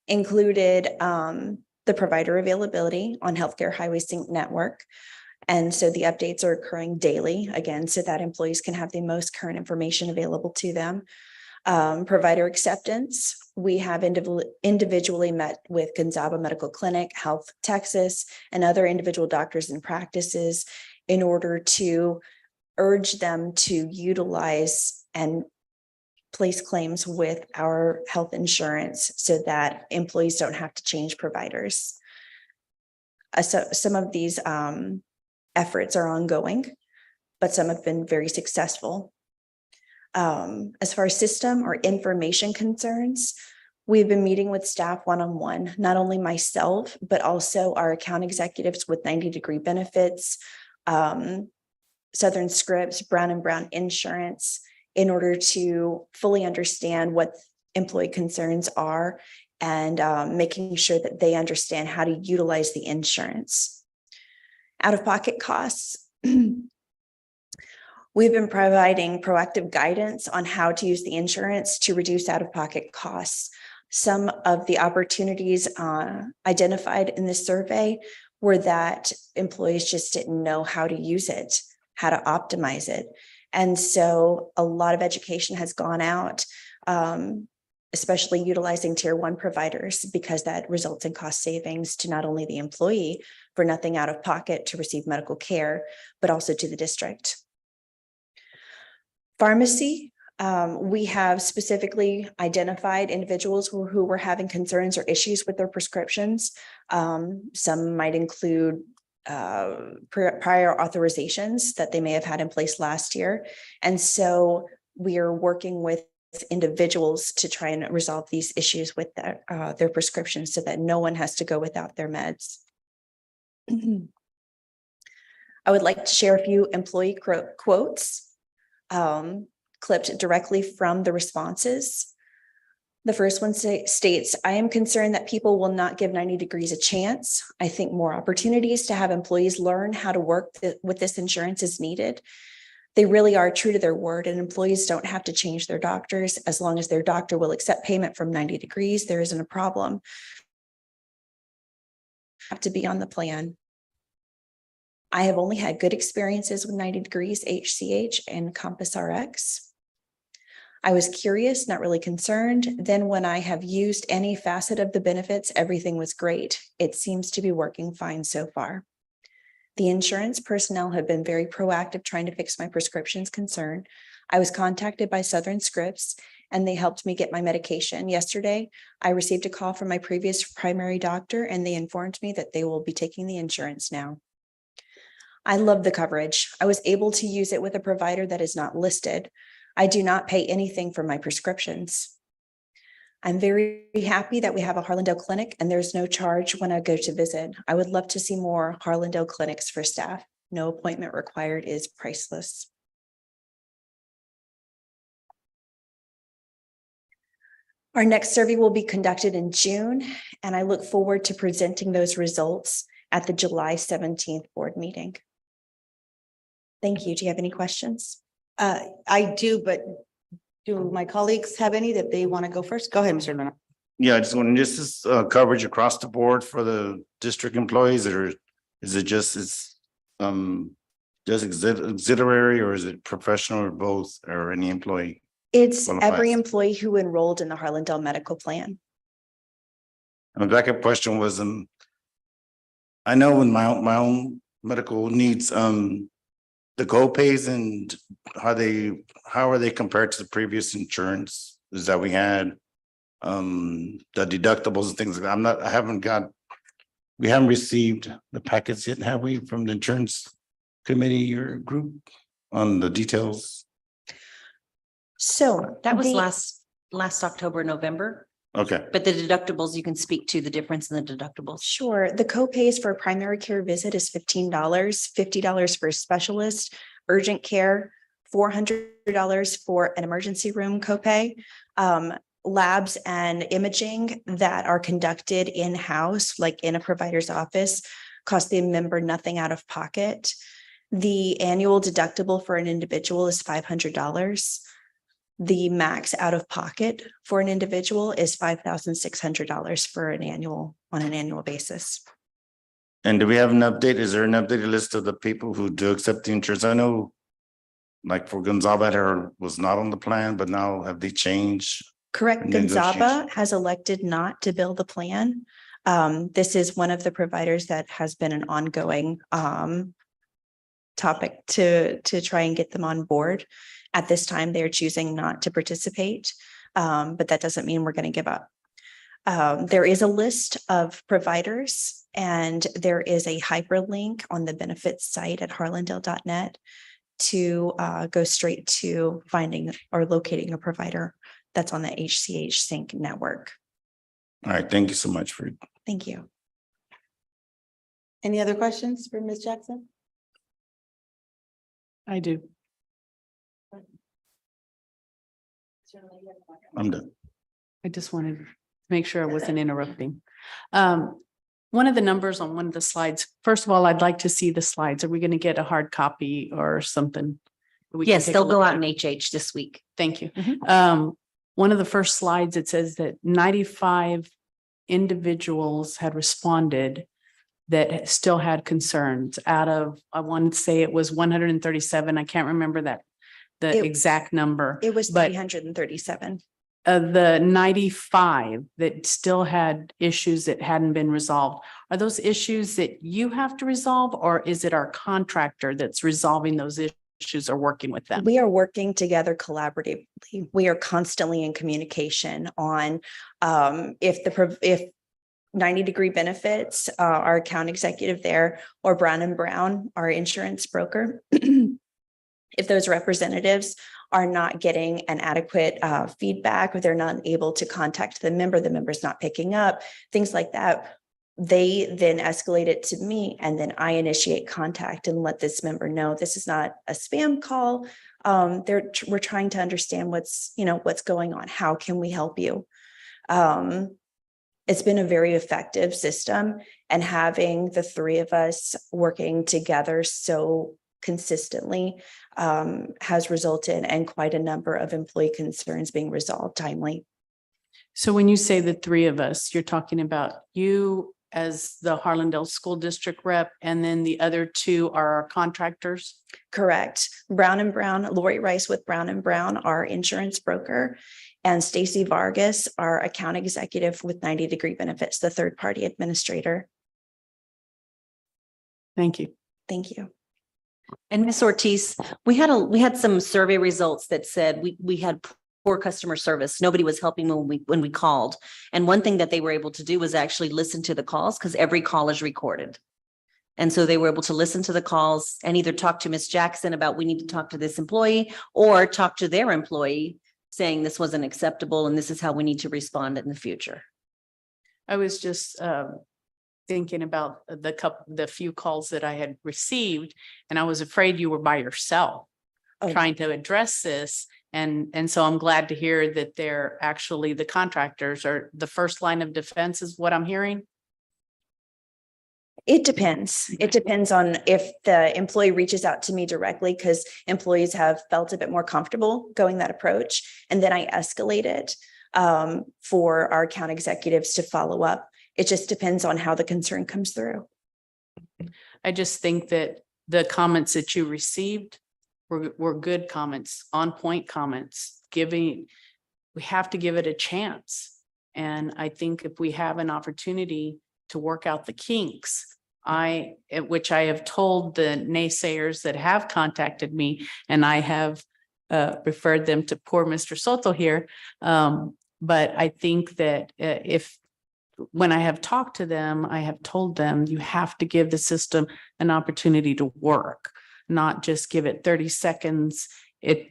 included the provider availability on Healthcare Highway Sync Network. And so the updates are occurring daily, again, so that employees can have the most current information available to them. Provider acceptance, we have individually met with Gonzaga Medical Clinic, Health Texas, and other individual doctors and practices in order to urge them to utilize and place claims with our health insurance so that employees don't have to change providers. So some of these efforts are ongoing, but some have been very successful. As far as system or information concerns, we've been meeting with staff one-on-one, not only myself, but also our account executives with 90-degree benefits, Southern Scripts, Brown & Brown Insurance, in order to fully understand what employee concerns are and making sure that they understand how to utilize the insurance. Out-of-pocket costs. We've been providing proactive guidance on how to use the insurance to reduce out-of-pocket costs. Some of the opportunities identified in this survey were that employees just didn't know how to use it, how to optimize it. And so a lot of education has gone out, especially utilizing tier 1 providers, because that results in cost savings to not only the employee for nothing out of pocket to receive medical care, but also to the district. Pharmacy, we have specifically identified individuals who were having concerns or issues with their prescriptions. Some might include prior authorizations that they may have had in place last year. And so we are working with individuals to try and resolve these issues with their prescriptions so that no one has to go without their meds. I would like to share a few employee quotes clipped directly from the responses. The first one states, "I am concerned that people will not give 90 Degrees a chance. I think more opportunities to have employees learn how to work with this insurance is needed. They really are true to their word, and employees don't have to change their doctors. As long as their doctor will accept payment from 90 Degrees, there isn't a problem. Have to be on the plan. I have only had good experiences with 90 Degrees, HCH, and Compass RX. I was curious, not really concerned. Then when I have used any facet of the benefits, everything was great. It seems to be working fine so far. The insurance personnel have been very proactive trying to fix my prescriptions concern. I was contacted by Southern Scripts and they helped me get my medication. Yesterday, I received a call from my previous primary doctor and they informed me that they will be taking the insurance now. I love the coverage. I was able to use it with a provider that is not listed. I do not pay anything for my prescriptions. I'm very happy that we have a Harlandale clinic and there's no charge when I go to visit. I would love to see more Harlandale clinics for staff. No appointment required is priceless." Our next survey will be conducted in June, and I look forward to presenting those results at the July 17th board meeting. Thank you. Do you have any questions? I do, but do my colleagues have any that they want to go first? Go ahead, Mr. Luna. Yeah, I just want, this is coverage across the board for the district employees, or is it just, auxiliary, or is it professional, or both, or any employee? It's qualifies? every employee who enrolled in the Harlandale Medical Plan. My backup question was, I know with my own medical needs, the co-pays and how are they compared to the previous insurance is that we had, the deductibles and things like that. We haven't received the packets yet, have we, from the insurance committee or group on the details? So That was last October, November, Okay, but the deductibles, you can speak to the difference in the deductibles. Sure. The co-pays for a primary care visit is $15, $50 for a specialist, urgent care, $400 for an emergency room copay. Labs and imaging that are conducted in-house, like in a provider's office, cost the member nothing out of pocket. The annual deductible for an individual is $500. The max out of pocket for an individual is $5,600 for on an annual basis. And do we have an update? Is there an updated list of the people who do accept the insurance? I know like for Gonzaba was not on the plan, but now have they changed? Correct. Gonzaba has elected not to bill the plan. This is one of the providers that has been an ongoing topic to try and get them on board. At this time, they're choosing not to participate, but that doesn't mean we're going to give up. There is a list of providers and there is a hyperlink on the benefits site at harlandale.net to go straight to finding or locating a provider that's on the HCH Sync network. All right, thank you so much for. Thank you. Any other questions for Ms. Jackson? I do. I'm done. I just wanted to make sure I wasn't interrupting. One of the numbers on one of the slides, first of all, I'd like to see the slides. Are we going to get a hard copy or something? Yes, they'll go out in HH this week. Thank you. One of the first slides, it says that 95 individuals had responded that still had concerns out of, I want to say it was 137. I can't remember the exact number. It was but 337. the 95 that still had issues that hadn't been resolved, are those issues that you have to resolve, or is it our contractor that's resolving those issues or working with them? We are working together collaboratively. We are constantly in communication on if 90-degree benefits, our account executive there, or Brown and Brown, our insurance broker, if those representatives are not getting an adequate feedback, or they're not able to contact the member's not picking up, things like that, they then escalate it to me, and then I initiate contact and let this member know this is not a spam call. We're trying to understand what's going on. How can we help you? It's been a very effective system, and having the three of us working together so consistently has resulted in quite a number of employee concerns being resolved timely. So when you say the three of us, you're talking about you as the Harlandale School District rep, and then the other two are our contractors? Correct. Brown and Brown, Lori Rice with Brown and Brown, our insurance broker, and Stacy Vargas, our account executive with 90-degree benefits, the third-party administrator. Thank you. Thank you. And Ms. Ortiz, we had some survey results that said we had poor customer service. Nobody was helping when we called. And one thing that they were able to do was actually listen to the calls, because every call is recorded. And so they were able to listen to the calls and either talk to Ms. Jackson about we need to talk to this employee, or talk to their employee saying this wasn't acceptable and this is how we need to respond in the future. I was just thinking about the few calls that I had received, and I was afraid you were by yourself trying to address this. And so I'm glad to hear that they're actually the contractors or the first line of defense is what I'm hearing. It depends. It depends on if the employee reaches out to me directly, because employees have felt a bit more comfortable going that approach. And then I escalate it for our account executives to follow up. It just depends on how the concern comes through. I just think that the comments that you received were good comments, on point comments, we have to give it a chance. And I think if we have an opportunity to work out the kinks, which I have told the naysayers that have contacted me, and I have referred them to poor Mr. Soto here. But I think that when I have talked to them, I have told them you have to give the system an opportunity to work, not just give it 30 seconds.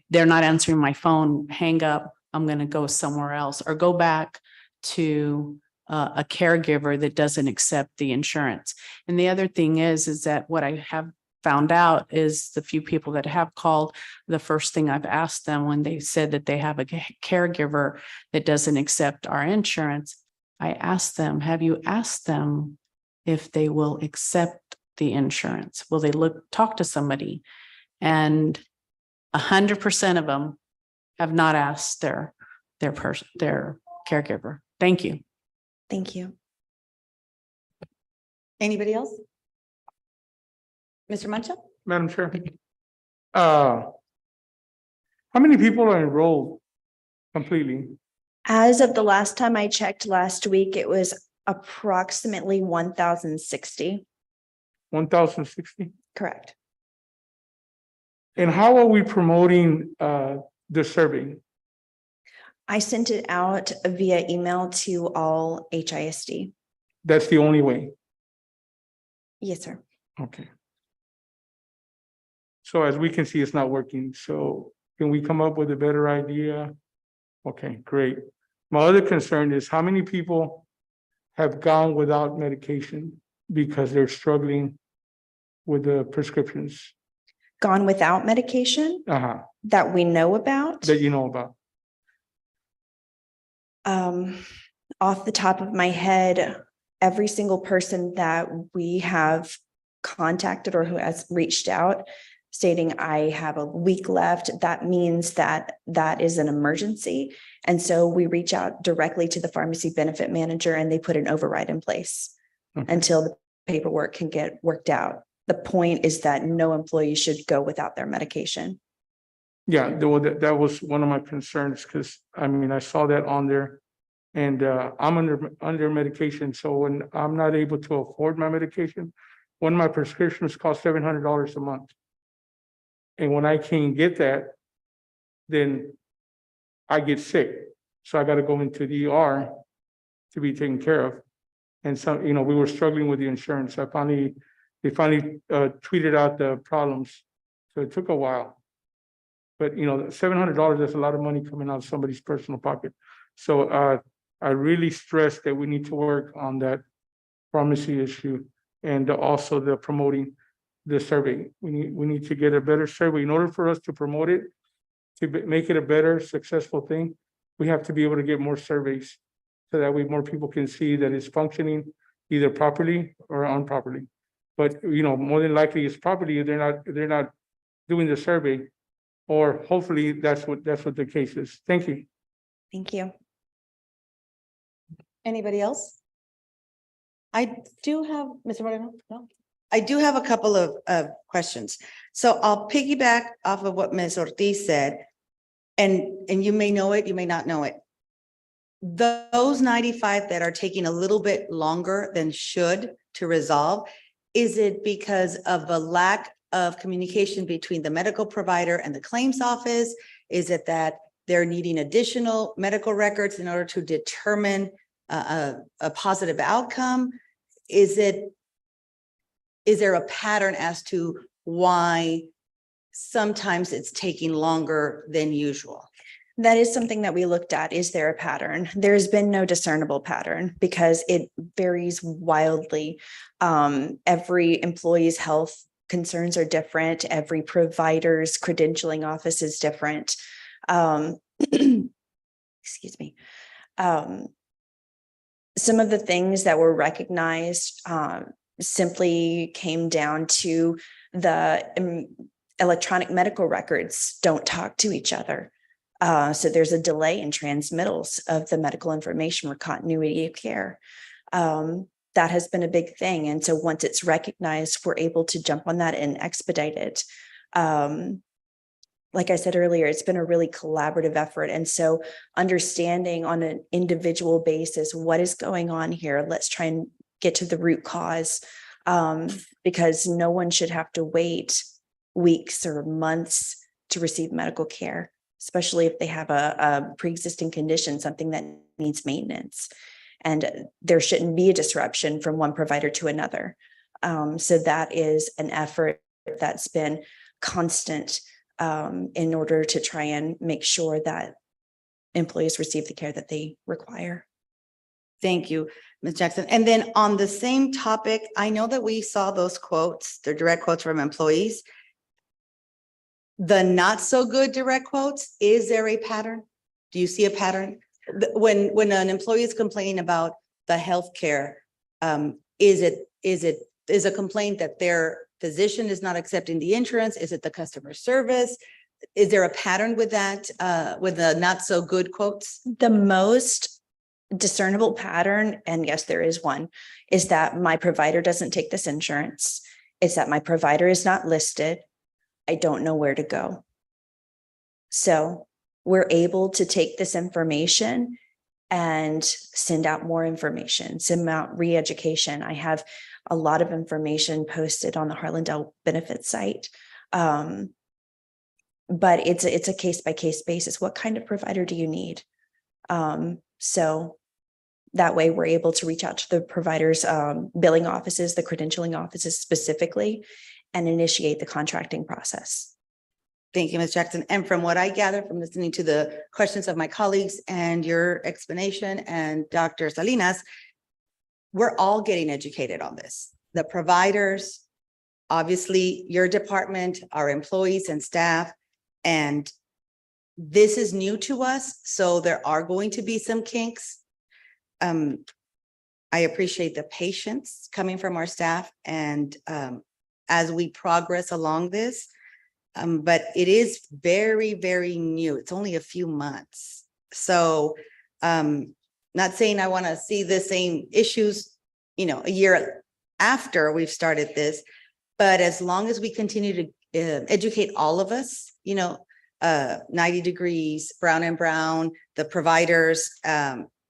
They're not answering my phone, hang up, I'm going to go somewhere else, or go back to a caregiver that doesn't accept the insurance. And the other thing is that what I have found out is the few people that have called, the first thing I've asked them when they said that they have a caregiver that doesn't accept our insurance, I asked them, have you asked them if they will accept the insurance? Will they talk to somebody? And 100% of them have not asked their caregiver. Thank you. Thank you. Anybody else? Mr. Mancha? Madam Chair. How many people are enrolled completely? As of the last time I checked last week, it was approximately 1,060. 1,060? Correct. And how are we promoting the survey? I sent it out via email to all HISD. That's the only way. Yes, sir. Okay. So as we can see, it's not working. So can we come up with a better idea? Okay, great. My other concern is how many people have gone without medication because they're struggling with the prescriptions? Gone without medication that we know about? That you know about? Off the top of my head, every single person that we have contacted or who has reached out stating I have a week left, that means that that is an emergency. And so we reach out directly to the pharmacy benefit manager and they put an override in place until the paperwork can get worked out. The point is that no employee should go without their medication. Yeah, that was one of my concerns because I mean, I saw that on there and I'm under medication. So when I'm not able to afford my medication, one of my prescriptions cost $700 a month. And when I can't get that, then I get sick. So I got to go into the ER to be taken care of. And so, you know, we were struggling with the insurance. They finally tweeted out the problems. So it took a while. But, you know, $700, that's a lot of money coming out of somebody's personal pocket. So I really stress that we need to work on that pharmacy issue and also the promoting the survey. We need to get a better survey. In order for us to promote it, to make it a better, successful thing, we have to be able to get more surveys so that way more people can see that it's functioning either properly or improperly. But, you know, more than likely it's properly, they're not doing the survey, or hopefully that's what the case is. Thank you. Thank you. Anybody else? I do have, Mr. Moreno, no? I do have a couple of questions. So I'll piggyback off of what Ms. Ortiz said. And you may know it, you may not know it. Those 95 that are taking a little bit longer than should to resolve, is it because of a lack of communication between the medical provider and the claims office? Is it that they're needing additional medical records in order to determine a positive outcome? Is there a pattern as to why sometimes it's taking longer than usual? That is something that we looked at. Is there a pattern? There's been no discernible pattern because it varies wildly. Every employee's health concerns are different. Every provider's credentialing office is different. Excuse me. Some of the things that were recognized simply came down to the electronic medical records don't talk to each other. So there's a delay in transmittals of the medical information or continuity of care. That has been a big thing. And so once it's recognized, we're able to jump on that and expedite it. Like I said earlier, it's been a really collaborative effort. And so understanding on an individual basis, what is going on here? Let's try and get to the root cause, because no one should have to wait weeks or months to receive medical care, especially if they have a pre-existing condition, something that needs maintenance. And there shouldn't be a disruption from one provider to another. So that is an effort that's been constant in order to try and make sure that employees receive the care that they require. Thank you, Ms. Jackson. And then on the same topic, I know that we saw those quotes, the direct quotes from employees. The not so good direct quotes, is there a pattern? Do you see a pattern? When an employee is complaining about the healthcare, is a complaint that their physician is not accepting the insurance? Is it the customer service? Is there a pattern with that, with the not so good quotes? The most discernible pattern, and yes, there is one, is that my provider doesn't take this insurance. It's that my provider is not listed. I don't know where to go. So we're able to take this information and send out more information, send out re-education. I have a lot of information posted on the Harlandale benefits site. But it's a case-by-case basis. What kind of provider do you need? So that way we're able to reach out to the providers, billing offices, the credentialing offices specifically, and initiate the contracting process. Thank you, Ms. Jackson. And from what I gather from listening to the questions of my colleagues and your explanation and Dr. Salinas, we're all getting educated on this. The providers, obviously your department, our employees and staff, and this is new to us. So there are going to be some kinks. I appreciate the patience coming from our staff and as we progress along this, but it is very, very new. It's only a few months. So not saying I want to see the same issues, you know, a year after we've started this, but as long as we continue to educate all of us, you know, 90 Degrees, Brown and Brown, the providers,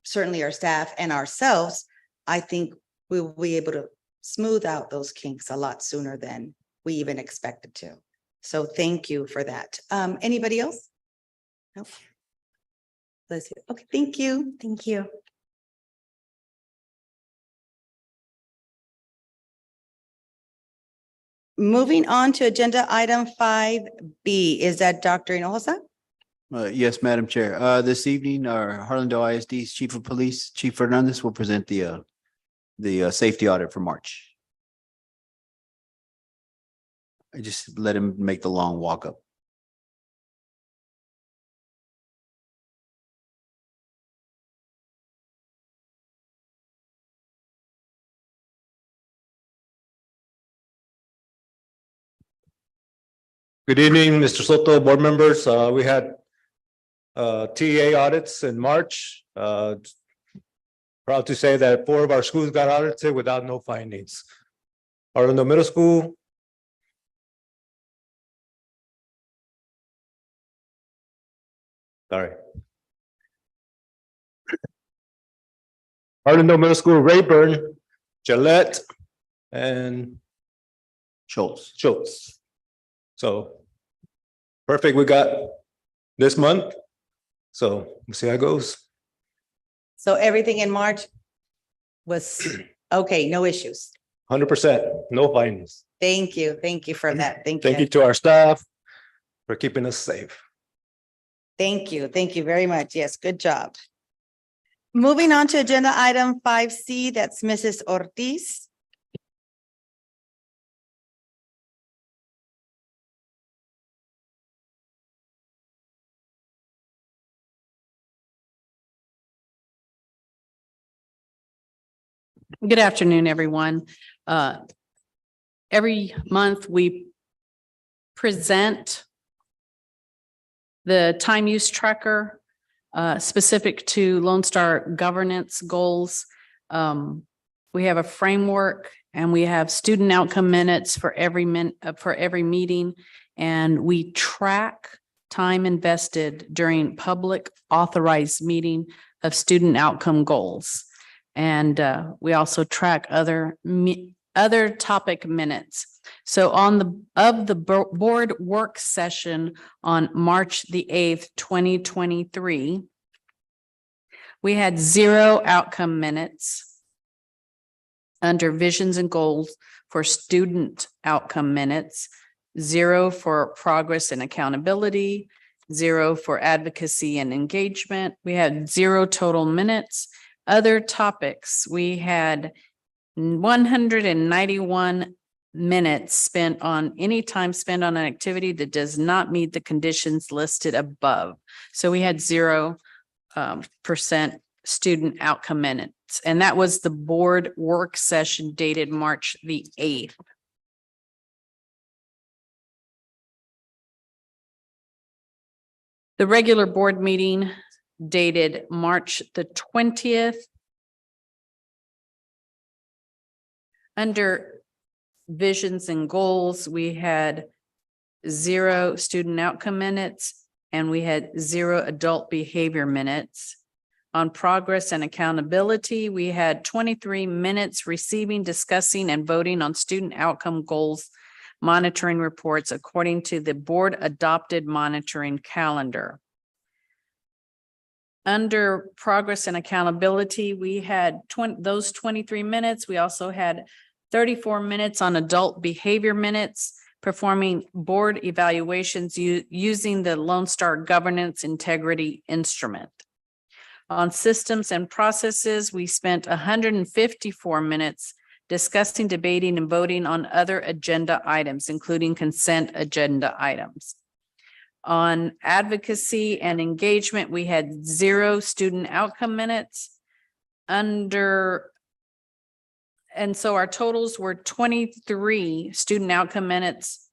certainly our staff and ourselves, I think we will be able to smooth out those kinks a lot sooner than we even expected to. So thank you for that. Anybody else? Nope. Let's see. Okay, thank you. Thank you. Moving on to agenda item 5B, is that Dr. Hinojosa? Yes, Madam Chair. This evening, our Harlandale ISD's Chief of Police, Chief Fernandez, will present the safety audit for March. I just let him make the long walk up. Good evening, Mr. Soto, board members. We had TA audits in March. Proud to say that 4 of our schools got audited without no findings. Harlandale Middle School. Sorry. Harlandale Middle School, Rayburn, Gillette, and Schultz. So perfect. We got this month. So we'll see how it goes. So everything in March was okay, no issues. 100%, no findings. Thank you. Thank you for that. Thank you. Thank you to our staff for keeping us safe. Thank you. Thank you very much. Yes, good job. Moving on to agenda item 5C, that's Mrs. Ortiz. Good afternoon, everyone. Every month we present the time use tracker specific to Lone Star governance goals. We have a framework and we have student outcome minutes for every meeting, and we track time invested during public authorized meeting of student outcome goals. And we also track other topic minutes. So on the board work session on March the 8th, 2023, we had 0 outcome minutes under visions and goals for student outcome minutes, 0 for progress and accountability, 0 for advocacy and engagement. We had 0 total minutes. Other topics, we had 191 minutes spent on any time spent on an activity that does not meet the conditions listed above. So we had 0% student outcome minutes, and that was the board work session dated March the 8th. The regular board meeting dated March the 20th. Under visions and goals, we had 0 student outcome minutes and we had 0 adult behavior minutes. On progress and accountability, we had 23 minutes receiving, discussing, and voting on student outcome goals monitoring reports according to the board adopted monitoring calendar. Under progress and accountability, we had those 23 minutes. We also had 34 minutes on adult behavior minutes, performing board evaluations using the Lone Star Governance Integrity Instrument. On systems and processes, we spent 154 minutes discussing, debating, and voting on other agenda items, including consent agenda items. On advocacy and engagement, we had 0 student outcome minutes. And so our totals were 23 student outcome minutes.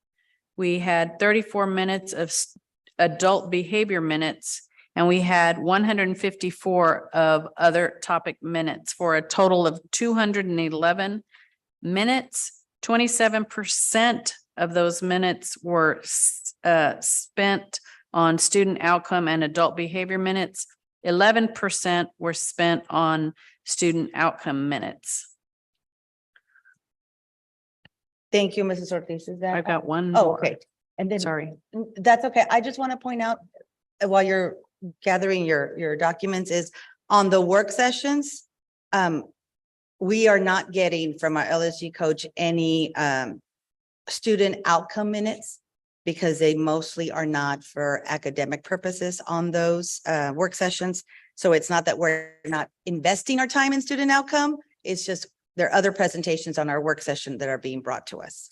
We had 34 minutes of adult behavior minutes, and we had 154 of other topic minutes for a total of 211 minutes. 27% of those minutes were spent on student outcome and adult behavior minutes. 11% were spent on student outcome minutes. Thank you, Mrs. Ortiz. Is that? I've got one Oh, more. okay. And then. Sorry. That's okay. I just want to point out while you're gathering your documents is on the work sessions. We are not getting from our LSG coach any student outcome minutes because they mostly are not for academic purposes on those work sessions. So it's not that we're not investing our time in student outcome. It's just there are other presentations on our work session that are being brought to us.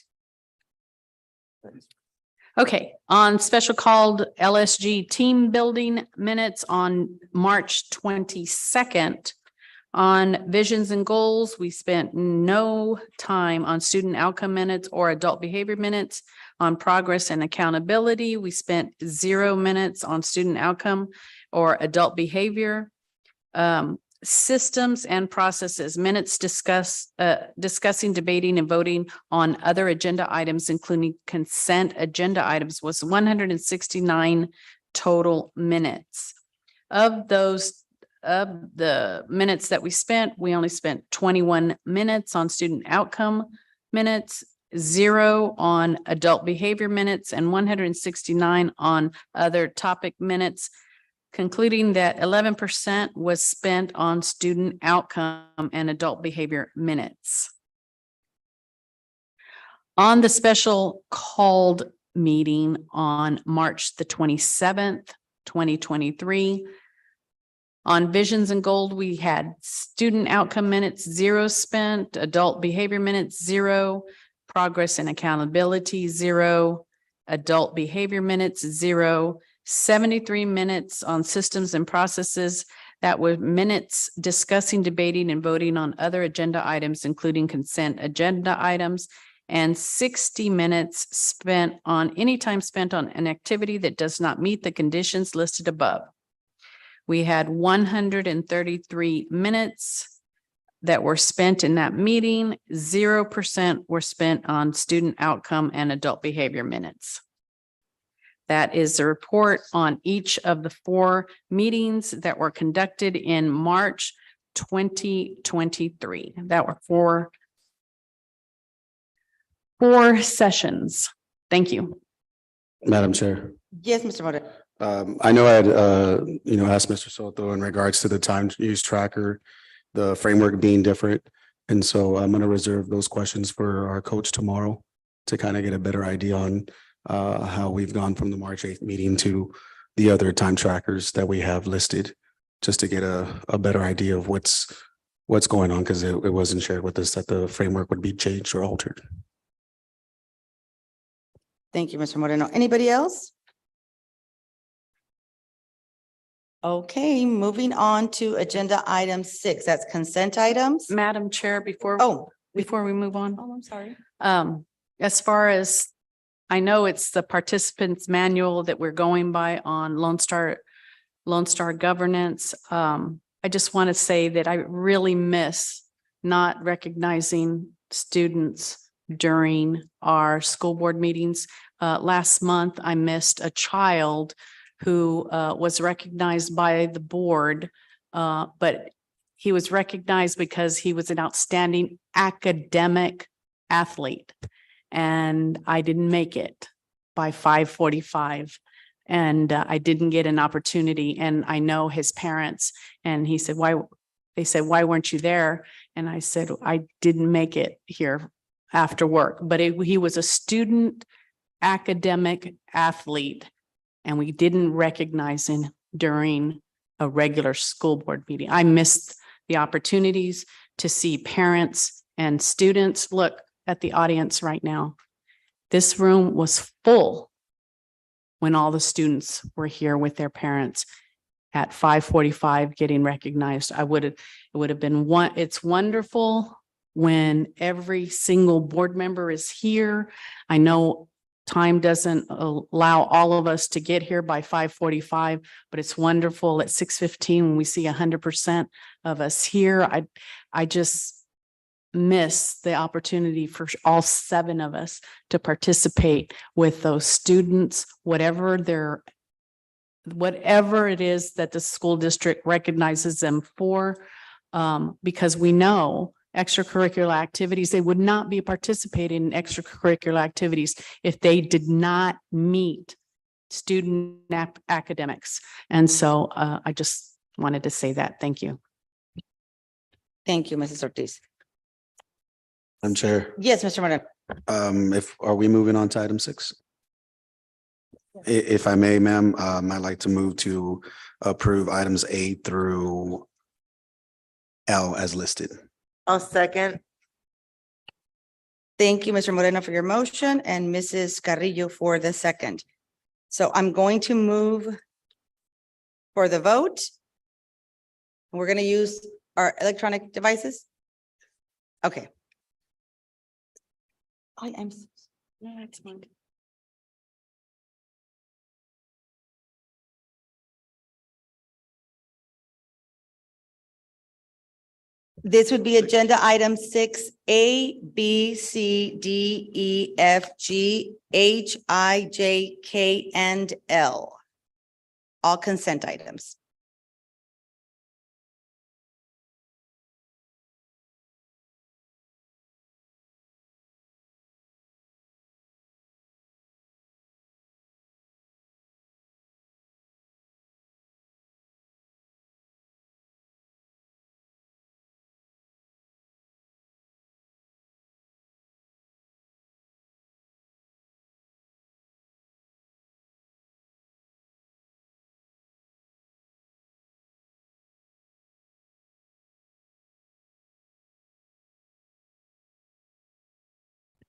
Okay, on special called LSG team building minutes on March 22nd. On visions and goals, we spent no time on student outcome minutes or adult behavior minutes. On progress and accountability, we spent 0 minutes on student outcome or adult behavior. Systems and processes, minutes discussing, debating, and voting on other agenda items, including consent agenda items, was 169 total minutes. Of the minutes that we spent, we only spent 21 minutes on student outcome minutes, 0 on adult behavior minutes, and 169 on other topic minutes, concluding that 11% was spent on student outcome and adult behavior minutes. On the special called meeting on March the 27th, 2023, on visions and gold, we had student outcome minutes, 0 spent, adult behavior minutes, 0, progress and accountability, 0, adult behavior minutes, 0, 73 minutes on systems and processes. That were minutes discussing, debating, and voting on other agenda items, including consent agenda items, and 60 minutes spent on any time spent on an activity that does not meet the conditions listed above. We had 133 minutes that were spent in that meeting. 0% were spent on student outcome and adult behavior minutes. That is the report on each of the 4 meetings that were conducted in March 2023. That were 4 sessions. Thank you. Madam Chair, Yes, Mr. Moda. I know I had, asked Mr. Soto in regards to the time use tracker, the framework being different. And so I'm going to reserve those questions for our coach tomorrow to kind of get a better idea on how we've gone from the March 8th meeting to the other time trackers that we have listed. just to get a better idea of what's going on, because it wasn't shared with us that the framework would be changed or altered. Thank you, Mr. Moreno. Anybody else? Okay, moving on to agenda item 6. That's consent items. Madam Chair, before we move on. Oh, I'm sorry. As far as, I know it's the participants manual that we're going by on Lone Star governance. I just want to say that I really miss not recognizing students during our school board meetings. Last month, I missed a child who was recognized by the board, but he was recognized because he was an outstanding academic athlete. And I didn't make it by 5:45. And I didn't get an opportunity. And I know his parents, and he said, they said, why weren't you there? And I said, I didn't make it here after work, but he was a student academic athlete, and we didn't recognize him during a regular school board meeting. I missed the opportunities to see parents and students. Look at the audience right now. This room was full when all the students were here with their parents at 5:45 getting recognized. It would have been it's wonderful when every single board member is here. I know time doesn't allow all of us to get here by 5:45, but it's wonderful at 6:15 when we see 100% of us here. I just miss the opportunity for all 7 of us to participate with those students, whatever it is that the school district recognizes them for, because we know extracurricular activities, they would not be participating in extracurricular activities if they did not meet student academics. And so I just wanted to say that. Thank you. Thank you, Mrs. Ortiz. Madam Chair, Yes, Mr. Moreno. are we moving on to item 6? If I may, ma'am, I'd like to move to approve items A through L as listed. I'll second. Thank you, Mr. Moreno, for your motion and Mrs. Carrillo for the second. So I'm going to move for the vote. We're going to use our electronic devices. Okay. No, that's fine. This would be agenda item 6A, B, C, D, E, F, G, H, I, J, K, and L. All consent items.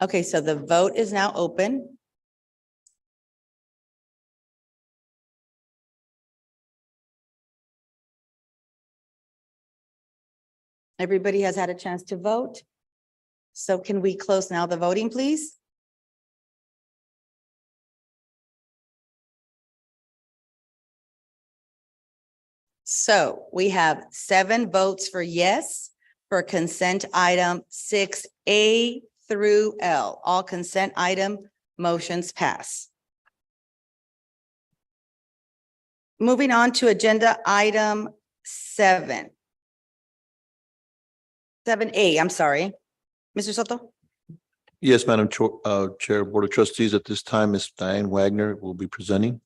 Okay, so the vote is now open. Everybody has had a chance to vote. So can we close now the voting, please? So we have 7 votes for yes for consent item 6A through L. All consent item motions pass. Moving on to agenda item 7. 7A, I'm sorry. Mr. Soto? Yes, Madam Chair, Board of Trustees, at this time, Ms. Diane Wagner will be presenting.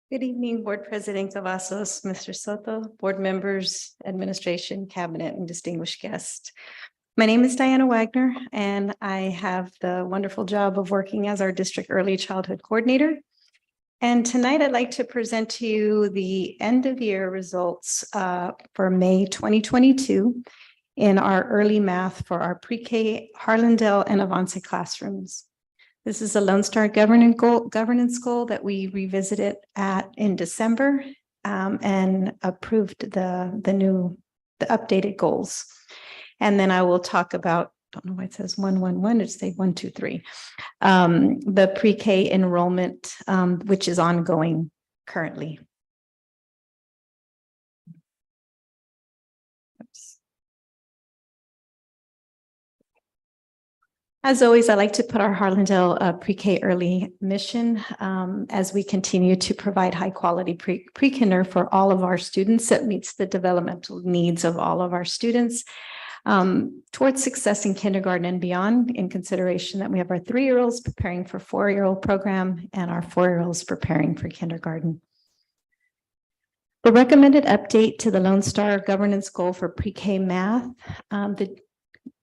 Good evening, Board President Cavazos, Mr. Soto, board members, administration, cabinet, and distinguished guests. My name is Diana Wagner, and I have the wonderful job of working as our district early childhood coordinator. And tonight I'd like to present to you the end of year results for May 2022 in our early math for our pre-K Harlandale and Avance classrooms. This is a Lone Star governance goal that we revisited in December and approved the updated goals. And then I will talk about, don't know why it says 111, it's say 123. The pre-K enrollment, which is ongoing currently. As always, I like to put our Harlandale pre-K early mission as we continue to provide high quality pre-kinder for all of our students that meets the developmental needs of all of our students towards success in kindergarten and beyond, in consideration that we have our 3-year-olds preparing for 4-year-old program and our 4-year-olds preparing for kindergarten. The recommended update to the Lone Star governance goal for pre-K math,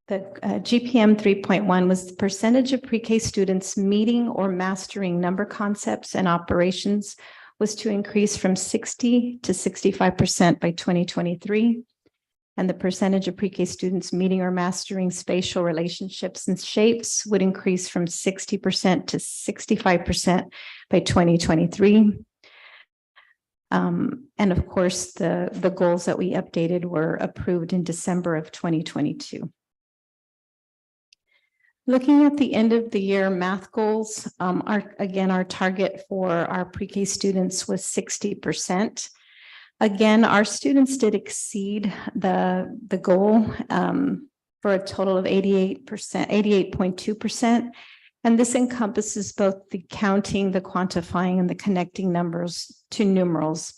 the GPM 3.1 was the percentage of pre-K students meeting or mastering number concepts and operations was to increase from 60 to 65% by 2023. And the percentage of pre-K students meeting or mastering spatial relationships and shapes would increase from 60% to 65% by 2023. And of course, the goals that we updated were approved in December of 2022. Looking at the end of the year math goals, our target for our pre-K students was 60%. Again, our students did exceed the goal for a total of 88.2%. And this encompasses both the counting, the quantifying, and the connecting numbers to numerals.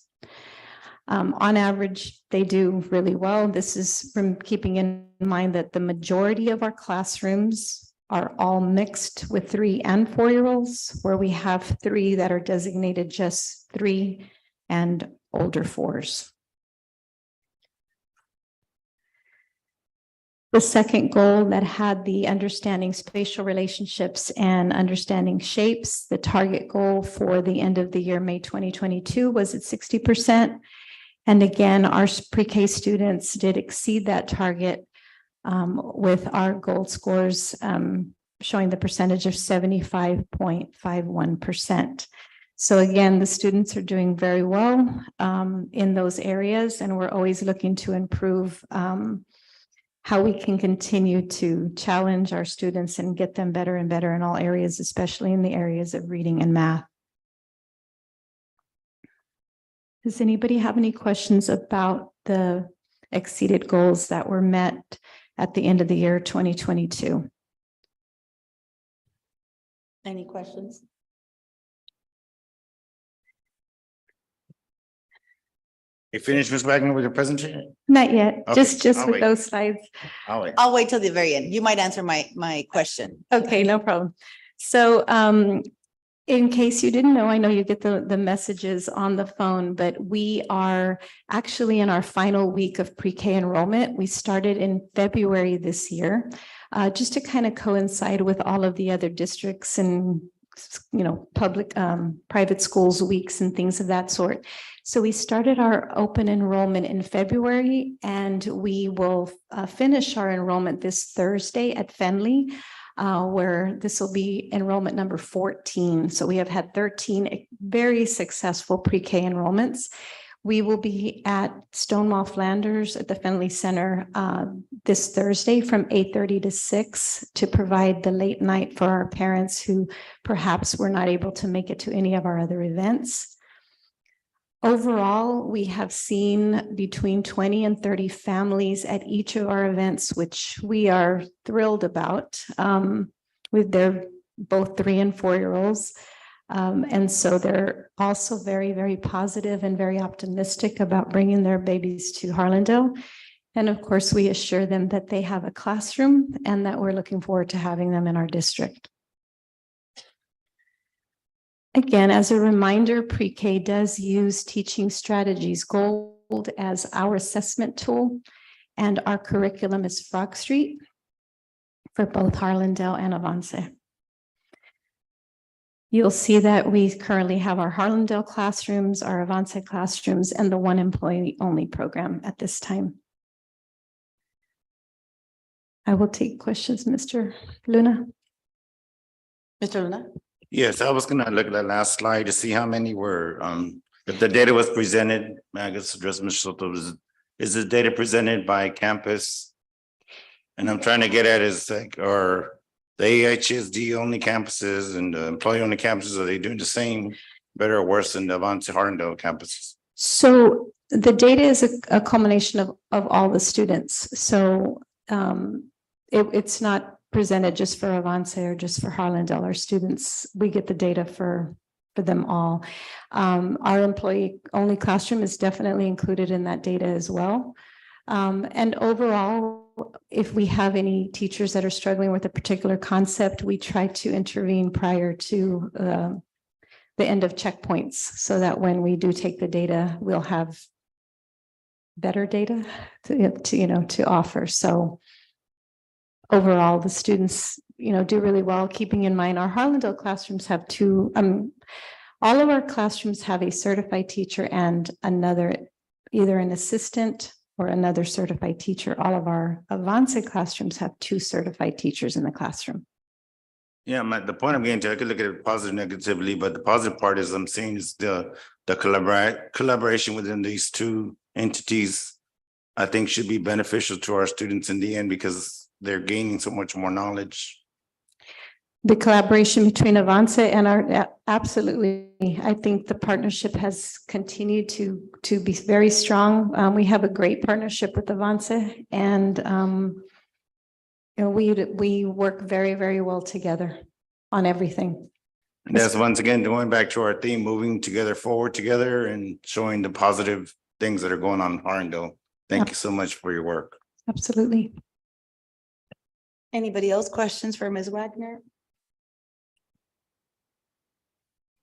On average, they do really well. This is from keeping in mind that the majority of our classrooms are all mixed with 3 and 4-year-olds, where we have 3 that are designated just 3 and older 4s. The second goal that had the understanding spatial relationships and understanding shapes, the target goal for the end of the year, May 2022, was at 60%. And again, our pre-K students did exceed that target with our goal scores showing the percentage of 75.51%. So again, the students are doing very well in those areas, and we're always looking to improve how we can continue to challenge our students and get them better and better in all areas, especially in the areas of reading and math. Does anybody have any questions about the exceeded goals that were met at the end of the year 2022? Any questions? You finished, Ms. Wagner, with your presentation? Not yet, Okay, just I'll with wait. those slides. I'll wait till the very end. You might answer my question. Okay, no problem. So in case you didn't know, I know you get the messages on the phone, but we are actually in our final week of pre-K enrollment. We started in February this year, just to kind of coincide with all of the other districts and public private schools weeks and things of that sort. So we started our open enrollment in February, and we will finish our enrollment this Thursday at Fenley, where this will be enrollment number 14. So we have had 13 very successful pre-K enrollments. We will be at Stonewall Flanders at the Fenley Center this Thursday from 8:30 to 6 to provide the late night for our parents who perhaps were not able to make it to any of our other events. Overall, we have seen between 20 and 30 families at each of our events, which we are thrilled about, with their both 3 and 4-year-olds. And so they're also very, very positive and very optimistic about bringing their babies to Harlandale. And of course, we assure them that they have a classroom and that we're looking forward to having them in our district. Again, as a reminder, pre-K does use Teaching Strategies Gold as our assessment tool, and our curriculum is Frog Street for both Harlandale and Avance. You'll see that we currently have our Harlandale classrooms, our Avance classrooms, and the one employee only program at this time. I will take questions, Mr. Luna. Mr. Luna? Yes, I was gonna look at that last slide to see how many were, if the data was presented, I guess address Mr. Soto, is the data presented by campus? And I'm trying to get at is like, are the AHSD only campuses and the employee only campuses, are they doing the same, better or worse than the Avance Harlandale campuses? So the data is a culmination of all the students. So it's not presented just for Avance or just for Harlandale. Our students, we get the data for them all. Our employee only classroom is definitely included in that data as well. And overall, if we have any teachers that are struggling with a particular concept, we try to intervene prior to the end of checkpoints, so that when we do take the data, we'll have better data to offer. So overall, the students, do really well, keeping in mind our Harlandale classrooms have two, all of our classrooms have a certified teacher and another, either an assistant or another certified teacher. All of our Avance classrooms have 2 certified teachers in the classroom. Yeah, the point I'm getting to, I could look at it positive, negatively, but the positive part is I'm seeing is the collaboration within these 2 entities, I think should be beneficial to our students in the end because they're gaining so much more knowledge. The collaboration between Avance and our, absolutely. I think the partnership has continued to be very strong. We have a great partnership with Avance, and we work very, very well together on everything. And that's once again, going back to our theme, moving together, forward together and showing the positive things that are going on in Harlandale. Thank you so much for your work. Absolutely. Anybody else questions for Ms. Wagner?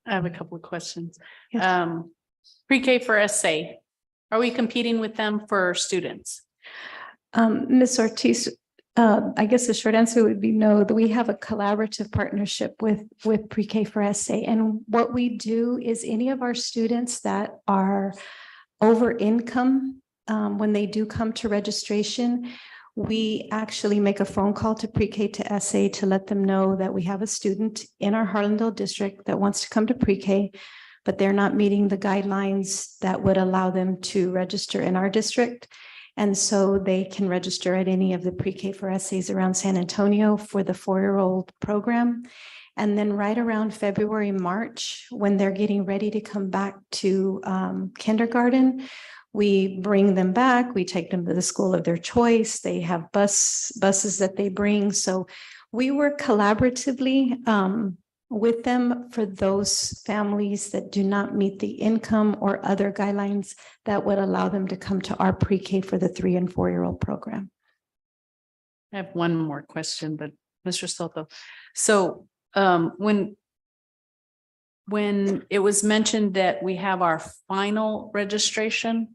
I have a couple of questions. Pre-K for SA, are we competing with them for students? Ms. Ortiz, I guess the short answer would be no, that we have a collaborative partnership with Pre-K for SA. And what we do is any of our students that are over income, when they do come to registration, we actually make a phone call to Pre-K to SA to let them know that we have a student in our Harlandale district that wants to come to Pre-K, but they're not meeting the guidelines that would allow them to register in our district. And so they can register at any of the Pre-K for SAs around San Antonio for the 4-year-old program. And then right around February, March, when they're getting ready to come back to kindergarten, we bring them back, we take them to the school of their choice. They have buses that they bring. So we work collaboratively with them for those families that do not meet the income or other guidelines that would allow them to come to our Pre-K for the 3- and 4-year-old program. I have one more question, but Mr. Soto. So when it was mentioned that we have our final registration,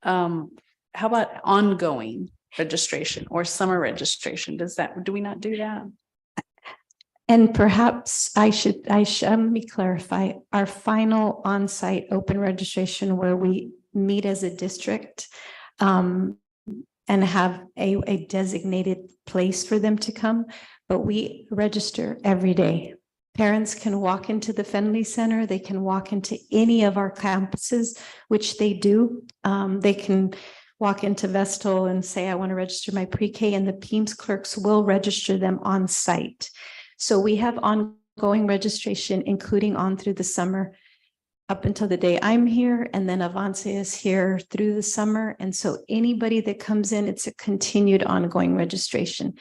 how about ongoing registration or summer registration? Do we not do that? And perhaps let me clarify, our final on-site open registration where we meet as a district and have a designated place for them to come, but we register every day. Parents can walk into the Fenley Center. They can walk into any of our campuses, which they do. They can walk into Vestal and say, I want to register my Pre-K, and the PEAMS clerks will register them on site. So we have ongoing registration, including on through the summer up until the day I'm here, and then Avance is here through the summer. And so anybody that comes in, it's a continued ongoing registration.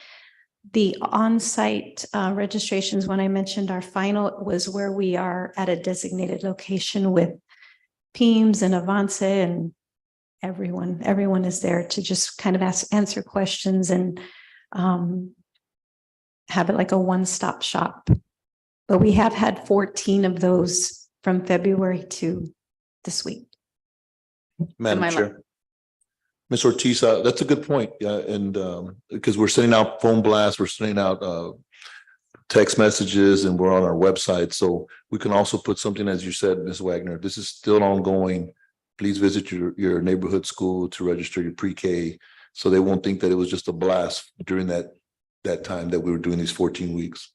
The on-site registrations, when I mentioned our final, was where we are at a designated location with PEAMS and Avance, and everyone is there to just kind of answer questions and have it like a one-stop shop. But we have had 14 of those from February to this week. Madam my Chair. Ms. Ortiz, that's a good point. Yeah, and because we're sending out phone blasts, we're sending out text messages, and we're on our website. So we can also put something, as you said, Ms. Wagner, this is still ongoing. Please visit your neighborhood school to register your pre-K. So they won't think that it was just a blast during that time that we were doing these 14 weeks.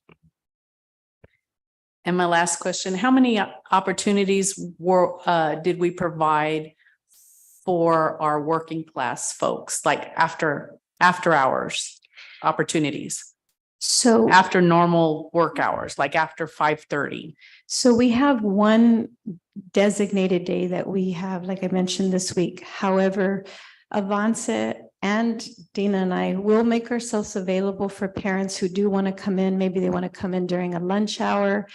And my last question, how many opportunities did we provide for our working class folks, like after hours opportunities? So after normal work hours, like after 5:30? So we have one designated day that we have, like I mentioned this week. However, Avanza and Dina and I will make ourselves available for parents who do want to come in. Maybe they want to come in during a lunch hour.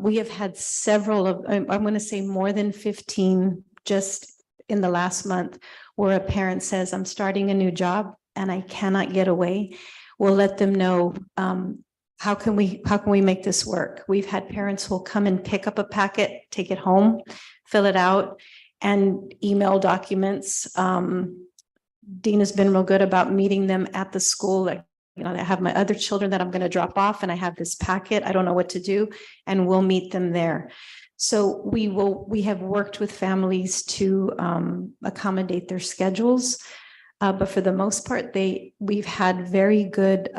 We have had several of, I'm going to say more than 15 just in the last month, where a parent says, I'm starting a new job and I cannot get away. We'll let them know, how can we make this work? We've had parents who will come and pick up a packet, take it home, fill it out, and email documents. Dina's been real good about meeting them at the school. Like, you know, I have my other children that I'm going to drop off and I have this packet. I don't know what to do, and we'll meet them there. So we have worked with families to accommodate their schedules. But for the most part, we've had very good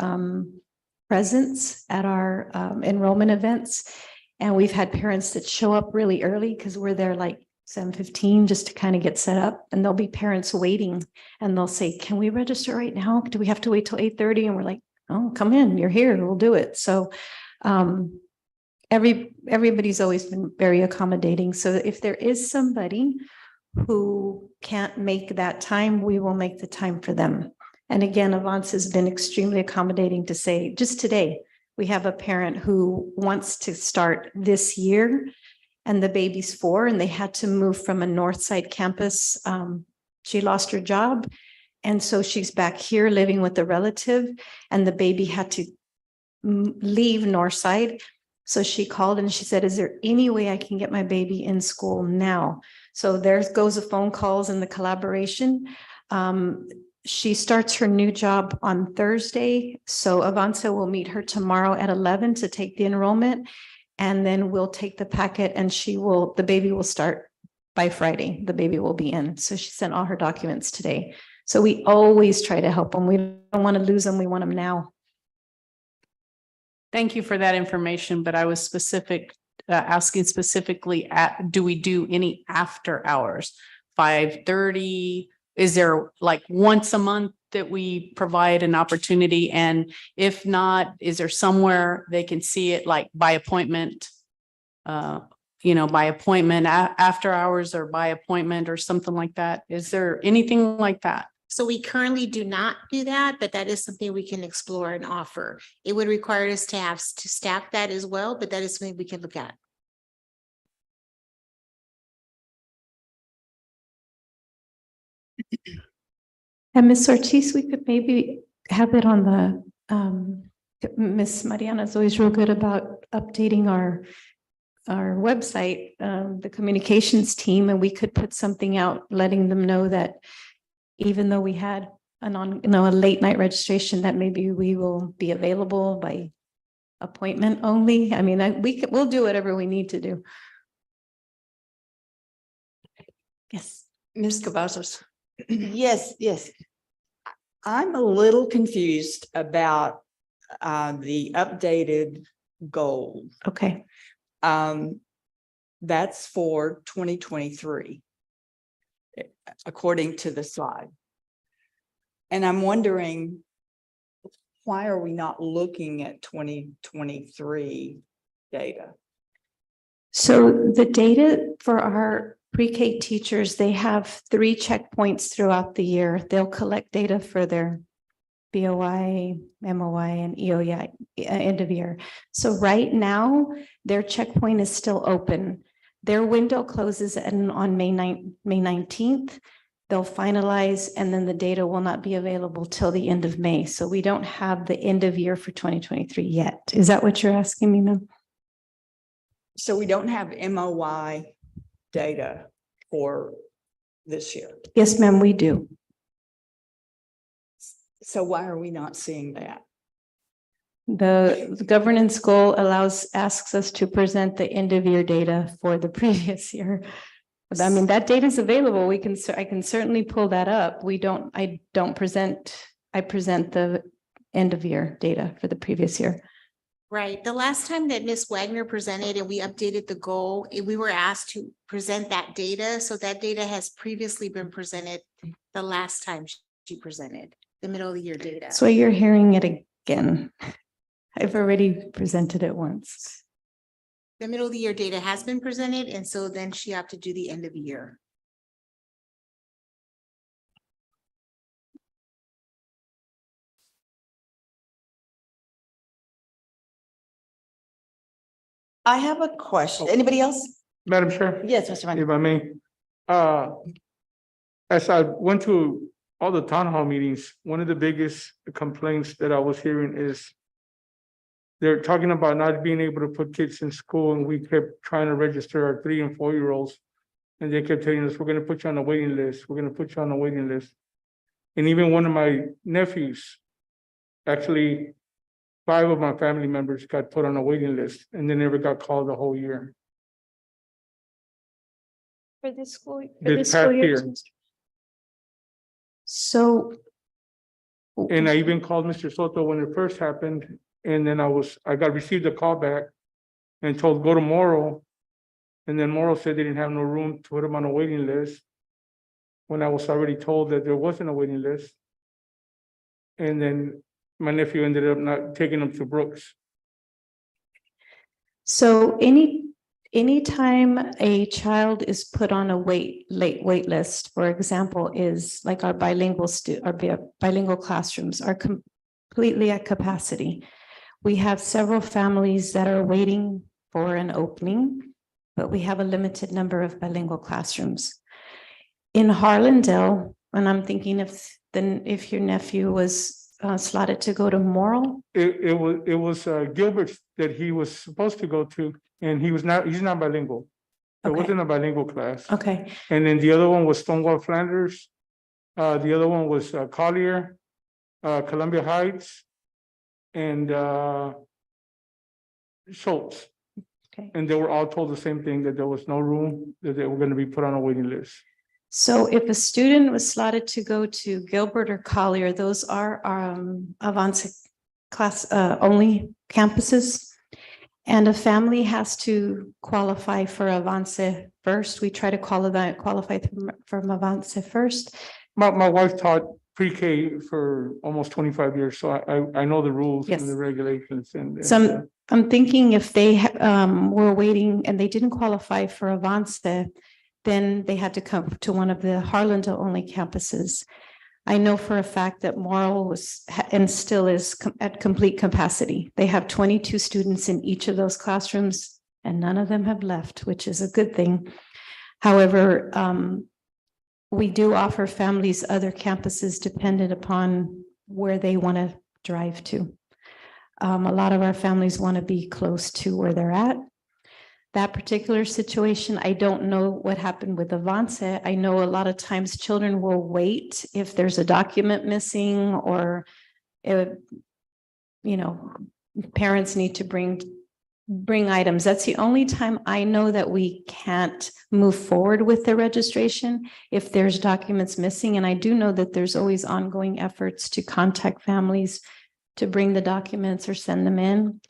presence at our enrollment events. And we've had parents that show up really early because we're there like 7:15 just to kind of get set up. And there'll be parents waiting and they'll say, can we register right now? Do we have to wait till 8:30? And we're like, oh, come in, you're here, we'll do it. So everybody's always been very accommodating. So if there is somebody who can't make that time, we will make the time for them. And again, Avanza has been extremely accommodating to say, just today, we have a parent who wants to start this year and the baby's 4 and they had to move from a Northside campus. She lost her job. And so she's back here living with a relative and the baby had to leave Northside. So she called and she said, is there any way I can get my baby in school now? So there goes the phone calls and the collaboration. She starts her new job on Thursday. So Avanza will meet her tomorrow at 11 to take the enrollment. And then we'll take the packet and the baby will start by Friday. The baby will be in. So she sent all her documents today. So we always try to help them. We don't want to lose them. We want them now. Thank you for that information, but I was asking specifically do we do any after hours? 5:30? Is there like once a month that we provide an opportunity? And if not, is there somewhere they can see it like by appointment? By appointment after hours or by appointment or something like that? Is there anything like that? So we currently do not do that, but that is something we can explore and offer. It would require us to staff that as well, but that is something we can look at. And Ms. Ortiz, we could maybe have it on the, Ms. Mariana is always real good about updating our website, the communications team, and we could put something out letting them know that even though we had a late night registration, that maybe we will be available by appointment only. I mean, we'll do whatever we need to do. Yes, Ms. Cavazos. Yes. I'm a little confused about the updated goal. Okay. That's for 2023, according to the slide. And I'm wondering, why are we not looking at 2023 data? So the data for our pre-K teachers, they have 3 checkpoints throughout the year. They'll collect data for their BOI, MOI, and EOI end of year. So right now, their checkpoint is still open. Their window closes on May 19th. They'll finalize, and then the data will not be available till the end of May. So we don't have the end of year for 2023 yet. Is that what you're asking me, ma'am? So we don't have MOI data for this year. Yes, ma'am, we do. So why are we not seeing that? The governance goal asks us to present the end of year data for the previous year. I mean, that data is available. I can certainly pull that up. I present the end of year data for the previous year. Right. The last time that Ms. Wagner presented and we updated the goal, we were asked to present that data. So that data has previously been presented the last time she presented, the middle of the year data. So you're hearing it again. I've already presented it once. The middle of the year data has been presented, and so then she opted to do the end of the year. I have a question. Anybody else? Madam Chair, Yes, Mr. Van. if I may, as I went to all the town hall meetings, one of the biggest complaints that I was hearing is they're talking about not being able to put kids in school, and we kept trying to register our 3 and 4-year-olds. And they kept telling us, we're gonna put you on a waiting list, we're gonna put you on a waiting list. And even one of my nephews, actually, 5 of my family members got put on a waiting list and they never got called the whole year. For this school, This past year. So. And I even called Mr. Soto when it first happened, and then I received a call back and told, go to Morrow. And then Morrow said they didn't have no room to put him on a waiting list, when I was already told that there wasn't a waiting list. And then my nephew ended up not taking him to Brooks. So anytime a child is put on a wait list, for example, is like our bilingual classrooms are completely at capacity. We have several families that are waiting for an opening, but we have a limited number of bilingual classrooms. In Harlandale, and I'm thinking if your nephew was slotted to go to Morrill. It was Gilbert that he was supposed to go to, and he's not bilingual. It Okay. wasn't a bilingual class. Okay, And then the other one was Stonewall Flanders. The other one was Collier, Columbia Heights, and Schultz. Okay. And they were all told the same thing, that there was no room, that they were gonna be put on a waiting list. so if a student was slotted to go to Gilbert or Collier, those are Avance class only campuses. And a family has to qualify for Avance first. We try to qualify from Avance first. My wife taught pre-K for almost 25 years, so I know the rules and Yes. the regulations and. So I'm thinking if they were waiting and they didn't qualify for Avance, then they had to come to one of the Harlandale only campuses. I know for a fact that Morrill was and still is at complete capacity. They have 22 students in each of those classrooms and none of them have left, which is a good thing. However, we do offer families other campuses dependent upon where they want to drive to. A lot of our families want to be close to where they're at. That particular situation, I don't know what happened with Avance. I know a lot of times children will wait if there's a document missing or parents need to bring items. That's the only time I know that we can't move forward with the registration if there's documents missing. And I do know that there's always ongoing efforts to contact families to bring the documents or send them in.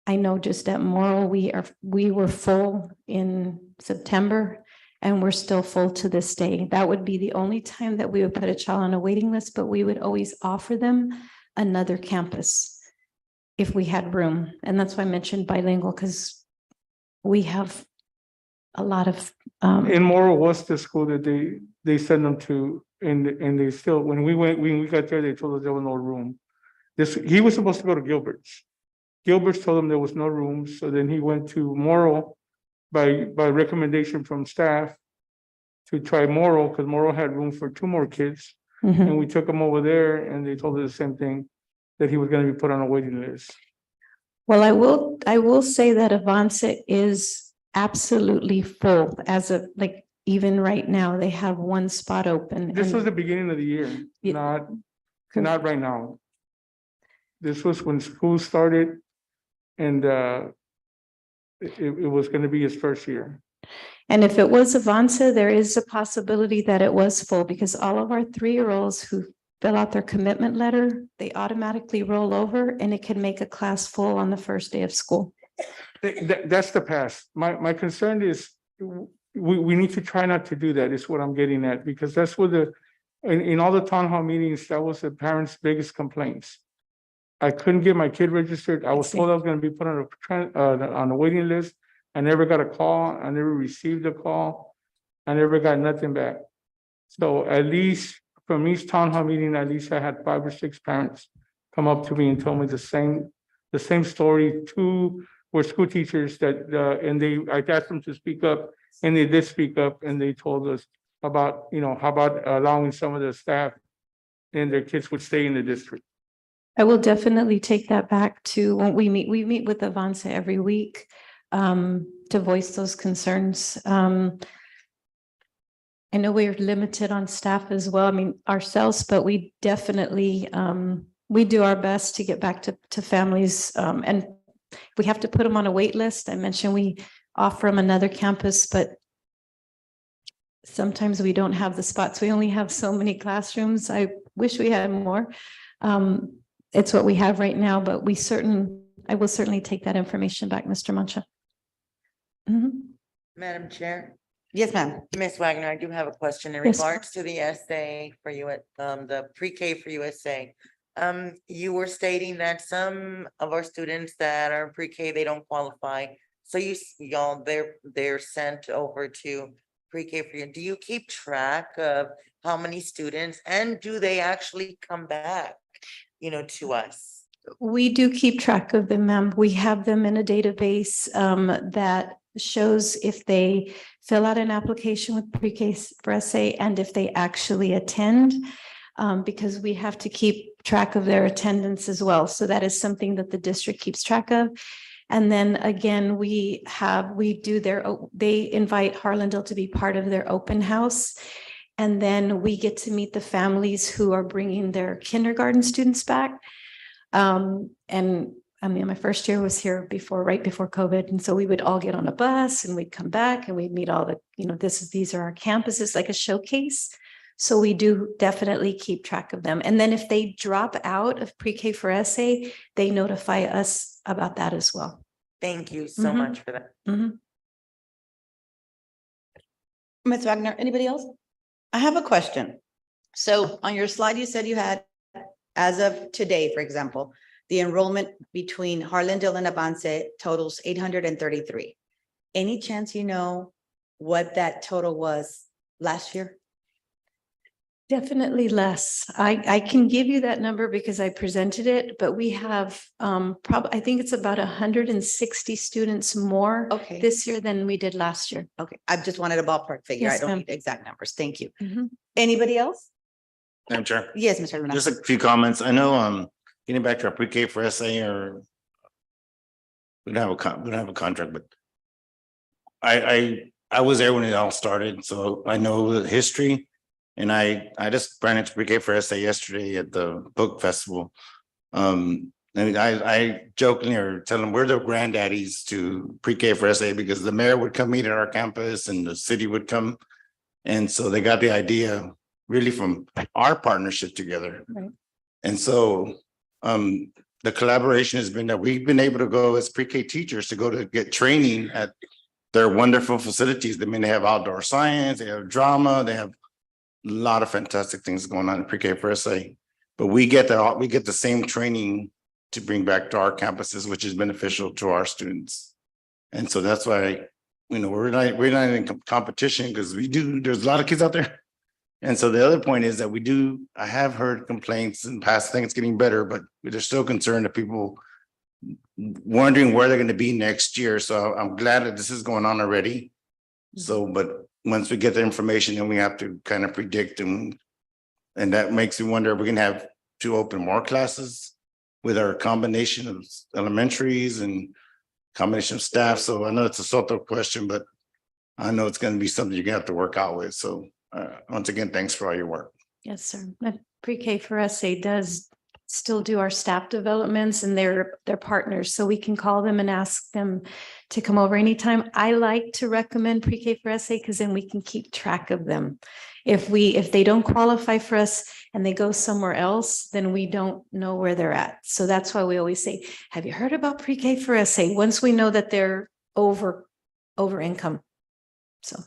I know just at Morrill, we were full in September and we're still full to this day. That would be the only time that we would put a child on a waiting list, but we would always offer them another campus if we had room. And that's why I mentioned bilingual, because we have a lot of. In Morrill was the school that they sent them to, and they still, when we got there, they told us there was no room. He was supposed to go to Gilbert's. Gilbert's told him there was no room, so then he went to Morrill by recommendation from staff to try Morrill, because Morrill had room for 2 more kids. Mhm. And we took him over there and they told us the same thing, that he was gonna be put on a waiting list. Well, I will say that Avanza is absolutely full as of like, even right now, they have one spot open. This and- was the beginning of the year, Yeah. not right now. This was when school started and it was gonna be his first year. And if it was Avanza, there is a possibility that it was full because all of our 3-year-olds who fill out their commitment letter, they automatically roll over and it can make a class full on the first day of school. That's the past. My concern is we need to try not to do that, is what I'm getting at, because that's what in all the town hall meetings, that was the parents' biggest complaints. I couldn't get my kid registered. I was told I was gonna be put on a waiting list. I never got a call. I never received a call. I never got nothing back. So at least from each town hall meeting, at least I had 5 or 6 parents come up to me and told me the same story. 2 were school teachers that, and I asked them to speak up, and they did speak up, and they told us about, how about allowing some of the staff and their kids would stay in the district. I will definitely take that back to when we meet with Avanza every week to voice those concerns. I know we're limited on staff as well, I mean, ourselves, but we definitely, we do our best to get back to families. And we have to put them on a wait list. I mentioned we offer them another campus, but sometimes we don't have the spots. We only have so many classrooms. I wish we had more. It's what we have right now, but I will certainly take that information back, Mr. Mancha. Madam Chair, Yes, ma'am. Ms. Wagner, I do have a question in Yes. regards to the essay for you at the pre-K for USA. You were stating that some of our students that are pre-K, they don't qualify. So they're sent over to pre-K for you. Do you keep track of how many students and do they actually come back, to us? We do keep track of them, ma'am. We have them in a database that shows if they fill out an application with pre-K for SA and if they actually attend, because we have to keep track of their attendance as well. So that is something that the district keeps track of. And then again, they invite Harlandale to be part of their open house. And then we get to meet the families who are bringing their kindergarten students back. And I mean, my first year was here right before COVID. And so we would all get on a bus and we'd come back and we'd meet all the, these are our campuses, like a showcase. So we do definitely keep track of them. And then if they drop out of pre-K for SA, they notify us about that as well. Thank you so much for that. Ms. Wagner, anybody else? I have a question. So on your slide, you said you had, as of today, for example, the enrollment between Harlandale and Avance totals 833. Any chance you know what that total was last year? Definitely less. I can give you that number because I presented it, but we have I think it's about 160 students more this year than we did last year. Okay, I just wanted a ballpark figure. I Yes, don't ma'am. need exact numbers. Thank you. Anybody else? Madam Chair, Yes, Mr. Luna. just a few comments. I know, getting back to our pre-K for SA, or we don't have a contract, but I was there when it all started, so I know the history. And I just ran into pre-K for SA yesterday at the book festival. And I jokingly or tell them we're the granddaddies to pre-K for SA because the mayor would come meet at our campus and the city would come. And so they got the idea really from our partnership together. Right. And so the collaboration has been that we've been able to go as pre-K teachers to go to get training at their wonderful facilities. I mean, they have outdoor science, they have drama, they have a lot of fantastic things going on in pre-K for SA. But we get the same training to bring back to our campuses, which is beneficial to our students. And so that's why, we're not in competition because there's a lot of kids out there. And so the other point is that I have heard complaints in the past. I think it's getting better, but there's still concern of people wondering where they're going to be next year. So I'm glad that this is going on already. So, but once we get the information, then we have to kind of predict and that makes me wonder if we can have to open more classes with our combination of elementaries and combination of staff. So I know it's a sort of question, but I know it's going to be something you're gonna have to work out with. So once again, thanks for all your work. Yes, sir. Pre-K for SA does still do our staff developments and they're partners, so we can call them and ask them to come over anytime. I like to recommend Pre-K for SA because then we can keep track of them. If they don't qualify for us and they go somewhere else, then we don't know where they're at. So that's why we always say, have you heard about Pre-K for SA? Once we know that they're over income. So.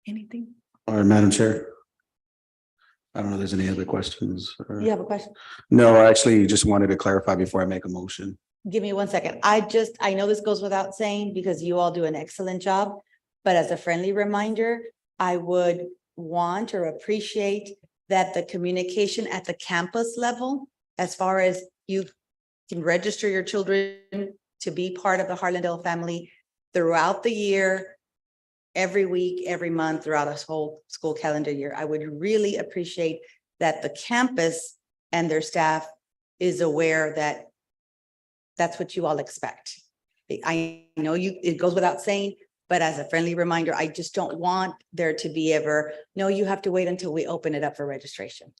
Anything? All right, Madam Chair. I don't know if there's any other questions. or- You have a question? No, I actually just wanted to clarify before I make a motion. Give me 1 second. I know this goes without saying because you all do an excellent job. But as a friendly reminder, I would want or appreciate that the communication at the campus level, as far as you can register your children to be part of the Harlandale family throughout the year, every week, every month, throughout a whole school calendar year. I would really appreciate that the campus and their staff is aware that that's what you all expect. I know it goes without saying, but as a friendly reminder, I just don't want there to be ever, no, you have to wait until we open it up for registration.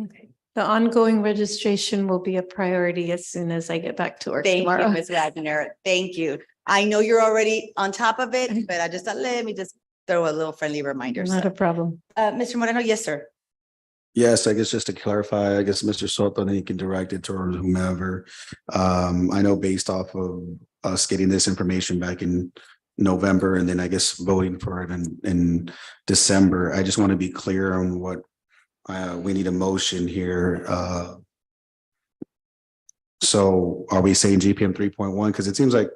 Okay. The ongoing registration will be a priority as soon as I get back to work Thank you, tomorrow. Ms. Wagner. Thank you. I know you're already on top of it, but I just thought, let me just throw a little friendly reminder. Not a problem. Mr. Moreno, yes, sir. Yes, I guess just to clarify, I guess Mr. Soto, and you can direct it towards whomever. I know based off of us getting this information back in November and then I guess voting for it in December, I just want to be clear on what we need a motion here. So are we saying GPM 3.1? Because it seems like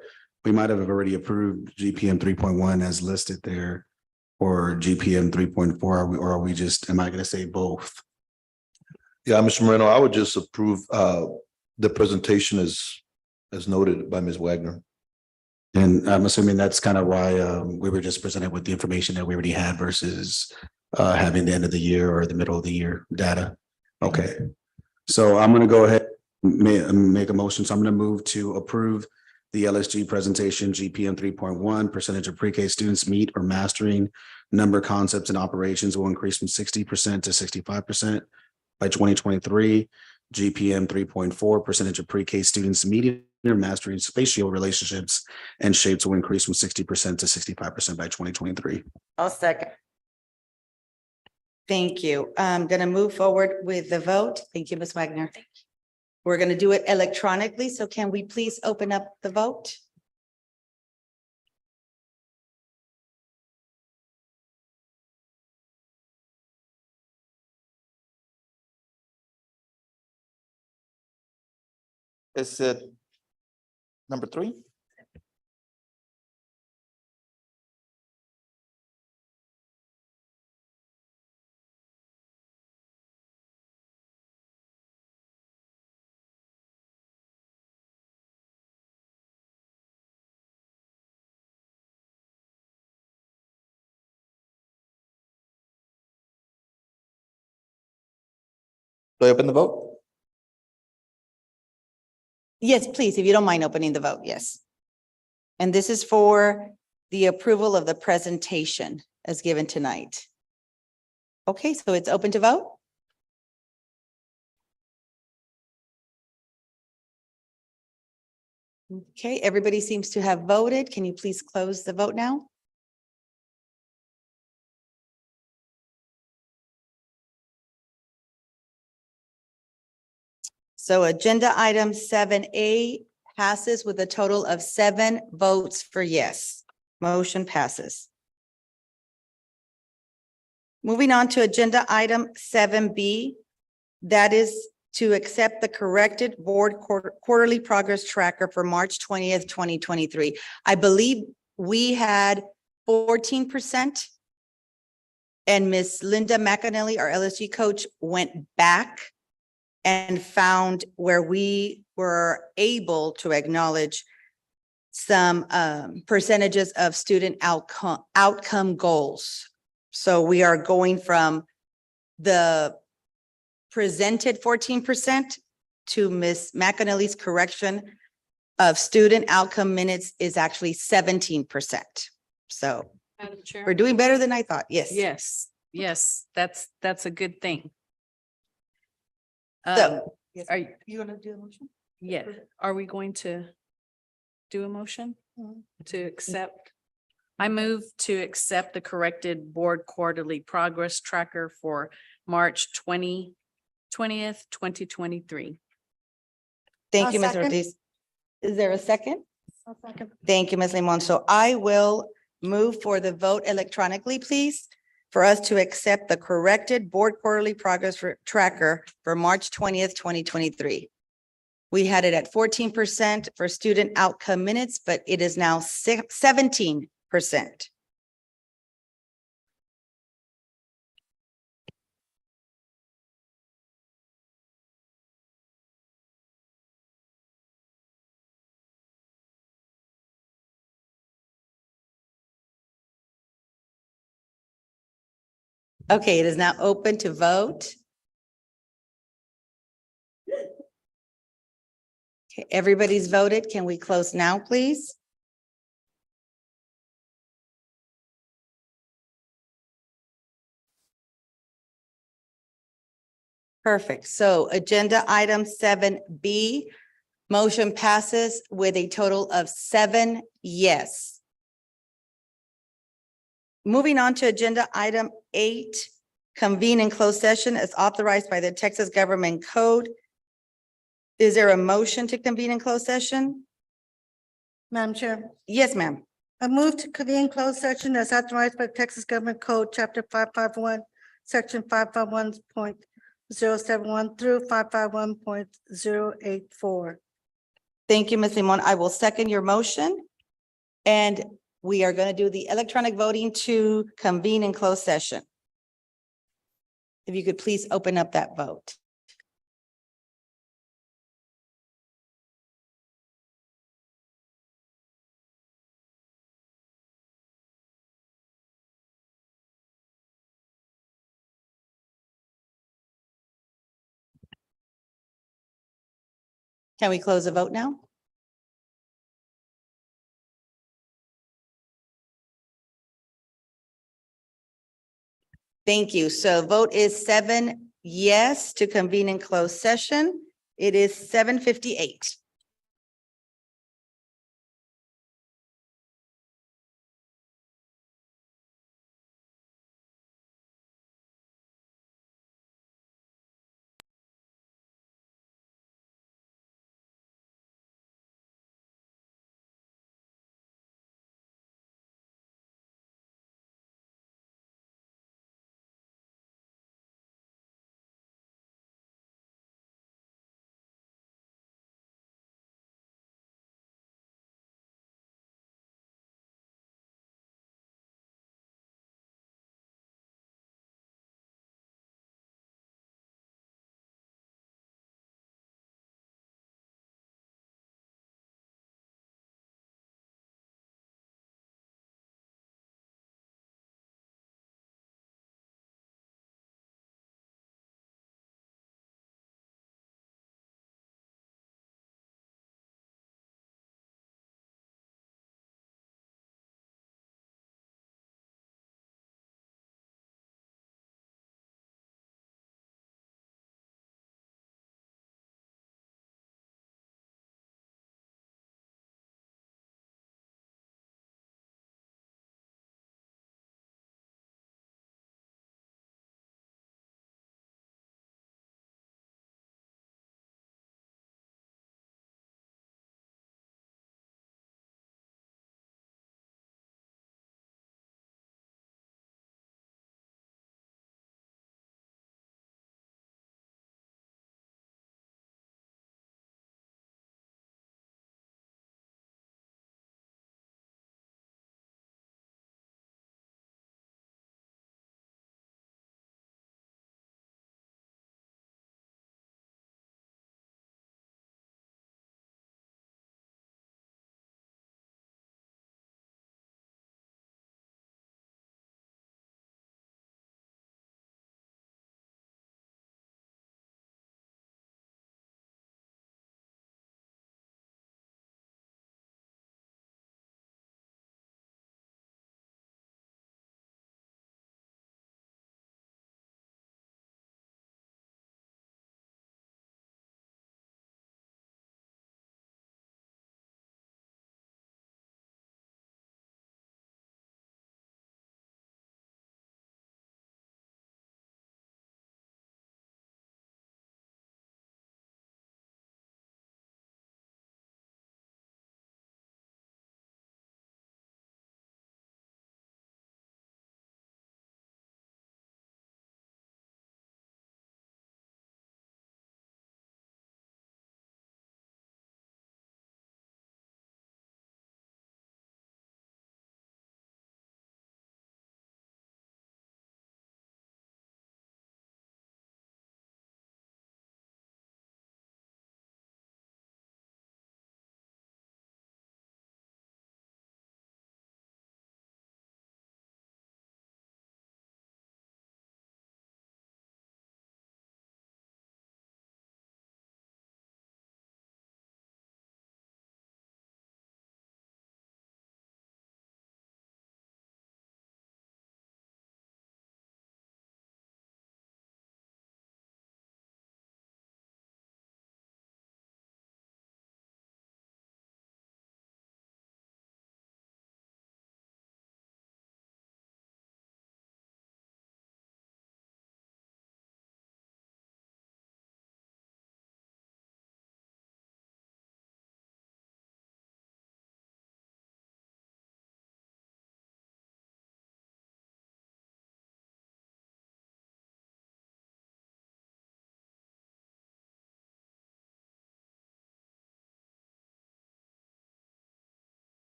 we might have already approved GPM 3.1 as listed there, or GPM 3.4, or are we just, am I going to say both? Yeah, Mr. Moreno, I would just approve the presentation as noted by Ms. Wagner. And I'm assuming that's kind of why we were just presented with the information that we already had versus having the end of the year or the middle of the year data. Okay. So I'm going to go ahead and make a motion. So I'm going to move to approve the LSG presentation GPM 3.1 percentage of pre-K students meet or mastering number, concepts, and operations will increase from 60% to 65% by 2023. GPM 3.4 percentage of pre-K students meeting or mastering spatial relationships and shapes will increase from 60% to 65% by 2023. I'll second. Thank you. I'm going to move forward with the vote. Thank you, Ms. Wagner. We're going to do it electronically. So can we please open up the vote? Is it number 3? Do I open the vote? Yes, please, if you don't mind opening the vote, yes. And this is for the approval of the presentation as given tonight. Okay, so it's open to vote? Okay, everybody seems to have voted. Can you please close the vote now? So agenda item 7A passes with a total of 7 votes for yes. Motion passes. Moving on to agenda item 7B, that is to accept the corrected board quarterly progress tracker for March 20th, 2023. I believe we had 14%. And Miss Linda McAnally, our LSG coach, went back and found where we were able to acknowledge some percentages of student outcome goals. So we are going from the presented 14% to Ms. McAnally's correction of student outcome minutes is actually 17%. So Madam Chair. we're doing better than I thought. Yes. Yes, yes, that's a good thing. So. Are you, You gonna do a motion? yeah, are we going to do a motion to accept? I move to accept the corrected board quarterly progress tracker for March 20th, 2023. Thank you, Ms. Ortiz. Is there a second? Thank you, Ms. Limon. So I will move for the vote electronically, please, for us to accept the corrected board quarterly progress tracker for March 20th, 2023. We had it at 14% for student outcome minutes, but it is now 17%. Okay, it is now open to vote. Okay, everybody's voted. Can we close now, please? Perfect. So agenda item 7B, motion passes with a total of 7 yes. Moving on to agenda item 8, convene in closed session as authorized by the Texas Government Code. Is there a motion to convene in closed session? Madam Chair, Yes, ma'am. I move to convene closed session as authorized by Texas Government Code, Chapter 551, Section 551.071 through 551.084. Thank you, Ms. Limon. I will second your motion. And we are going to do the electronic voting to convene in closed session. If you could please open up that vote. Can we close the vote now? Thank you. So vote is 7 yes to convene in closed session. It is 7:58.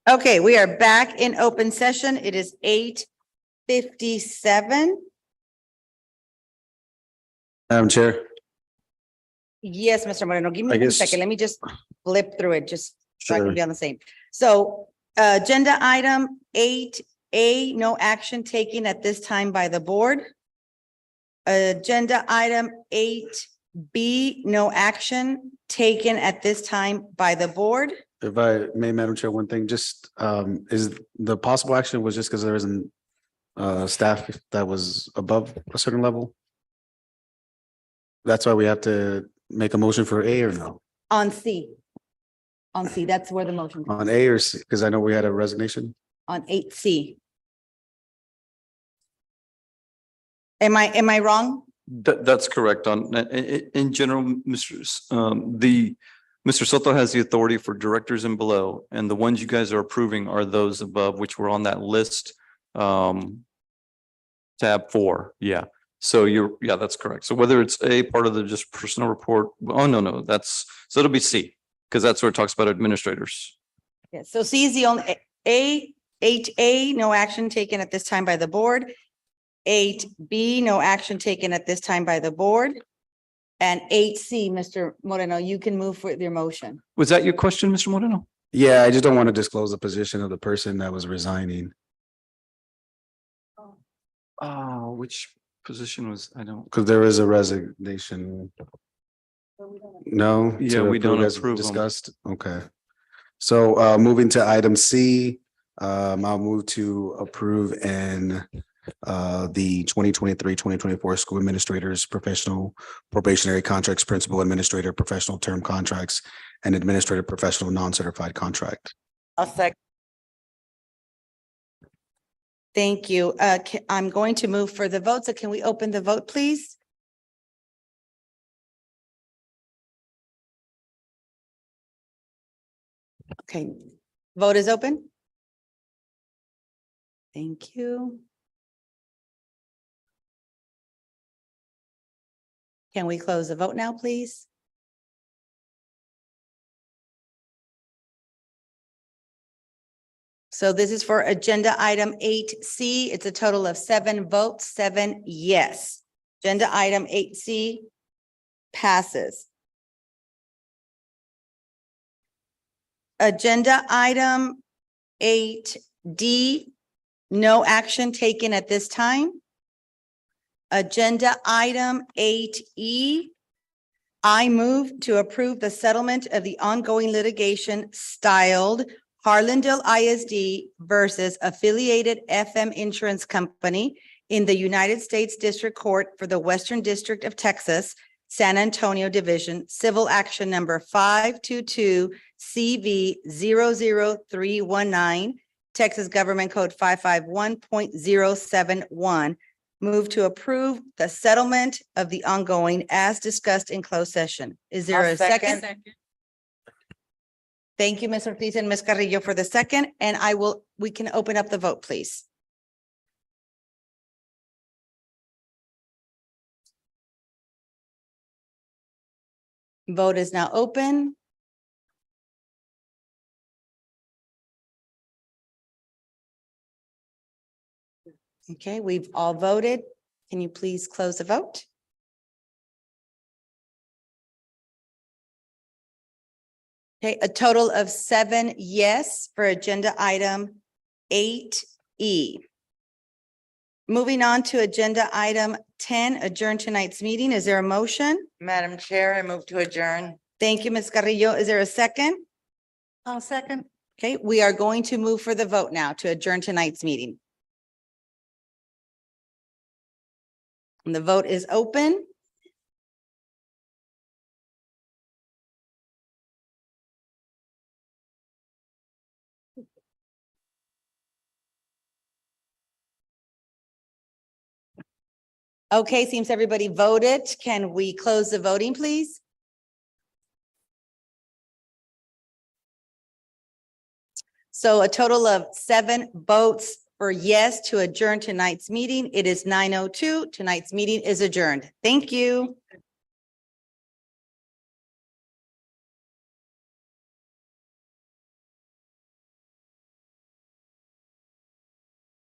Okay, we are back in open session. It is 8:57. Madam Chair, Yes, Mr. Moreno, give me I 1 guess- second. Let me just flip through it, just so I can Sure. be on the same. So, agenda item 8A, no action taken at this time by the board. Agenda item 8B, no action taken at this time by the board. if I may, Madam Chair, one thing, just is the possible action was just because there isn't staff that was above a certain level? That's why we have to make a motion for A or no? On C. On C, that's where the motion, On A or C, because I know we had a resignation. on 8C. Am I wrong? That's correct. In general, Mr. Soto has the authority for directors and below, and the ones you guys are approving are those above, which were on that list. Tab 4, yeah. So that's correct. So whether it's A, part of the just personal report, no, so it'll be C, because that's where it talks about administrators. Yeah, so C is the only, 8A, no action taken at this time by the board. 8B, no action taken at this time by the board. And 8C, Mr. Moreno, you can move with your motion. Was that your question, Mr. Moreno? Yeah, I just don't want to disclose the position of the person that was resigning, Which position was, I don't. because there is a resignation. No? Yeah, To we don't as approve 'em. Discussed, okay. So moving to item C, I'll move to approve and the 2023-2024 school administrators, professional probationary contracts, principal administrator, professional term contracts, and administrative professional non-certified contract. I'll second. Thank you. I'm going to move for the vote. So can we open the vote, please? Okay, vote is open. Thank you. Can we close the vote now, please? So this is for agenda item 8C. It's a total of 7 votes, 7 yes. Agenda item 8C passes. Agenda item 8D, no action taken at this time. Agenda item 8E, I move to approve the settlement of the ongoing litigation styled Harlandale ISD versus affiliated FM Insurance Company in the United States District Court for the Western District of Texas, San Antonio Division, Civil Action Number 522 CV 00319, Texas Government Code 551.071. Move to approve the settlement of the ongoing as discussed in closed session. Is there I'll a second? Thank you, Ms. Ortiz and Ms. Carrillo for the second, and we can open up the vote, please. Vote is now open. Okay, we've all voted. Can you please close the vote? Okay, a total of 7 yes for agenda item 8E. Moving on to agenda item 10, adjourn tonight's meeting. Is there a motion? Madam Chair, I move to adjourn. Thank you, Ms. Carrillo. Is there a second? I'll second. Okay, we are going to move for the vote now to adjourn tonight's meeting. And the vote is open. Okay, seems everybody voted. Can we close the voting, please? So a total of 7 votes for yes to adjourn tonight's meeting. It is 9:02. Tonight's meeting is adjourned. Thank you.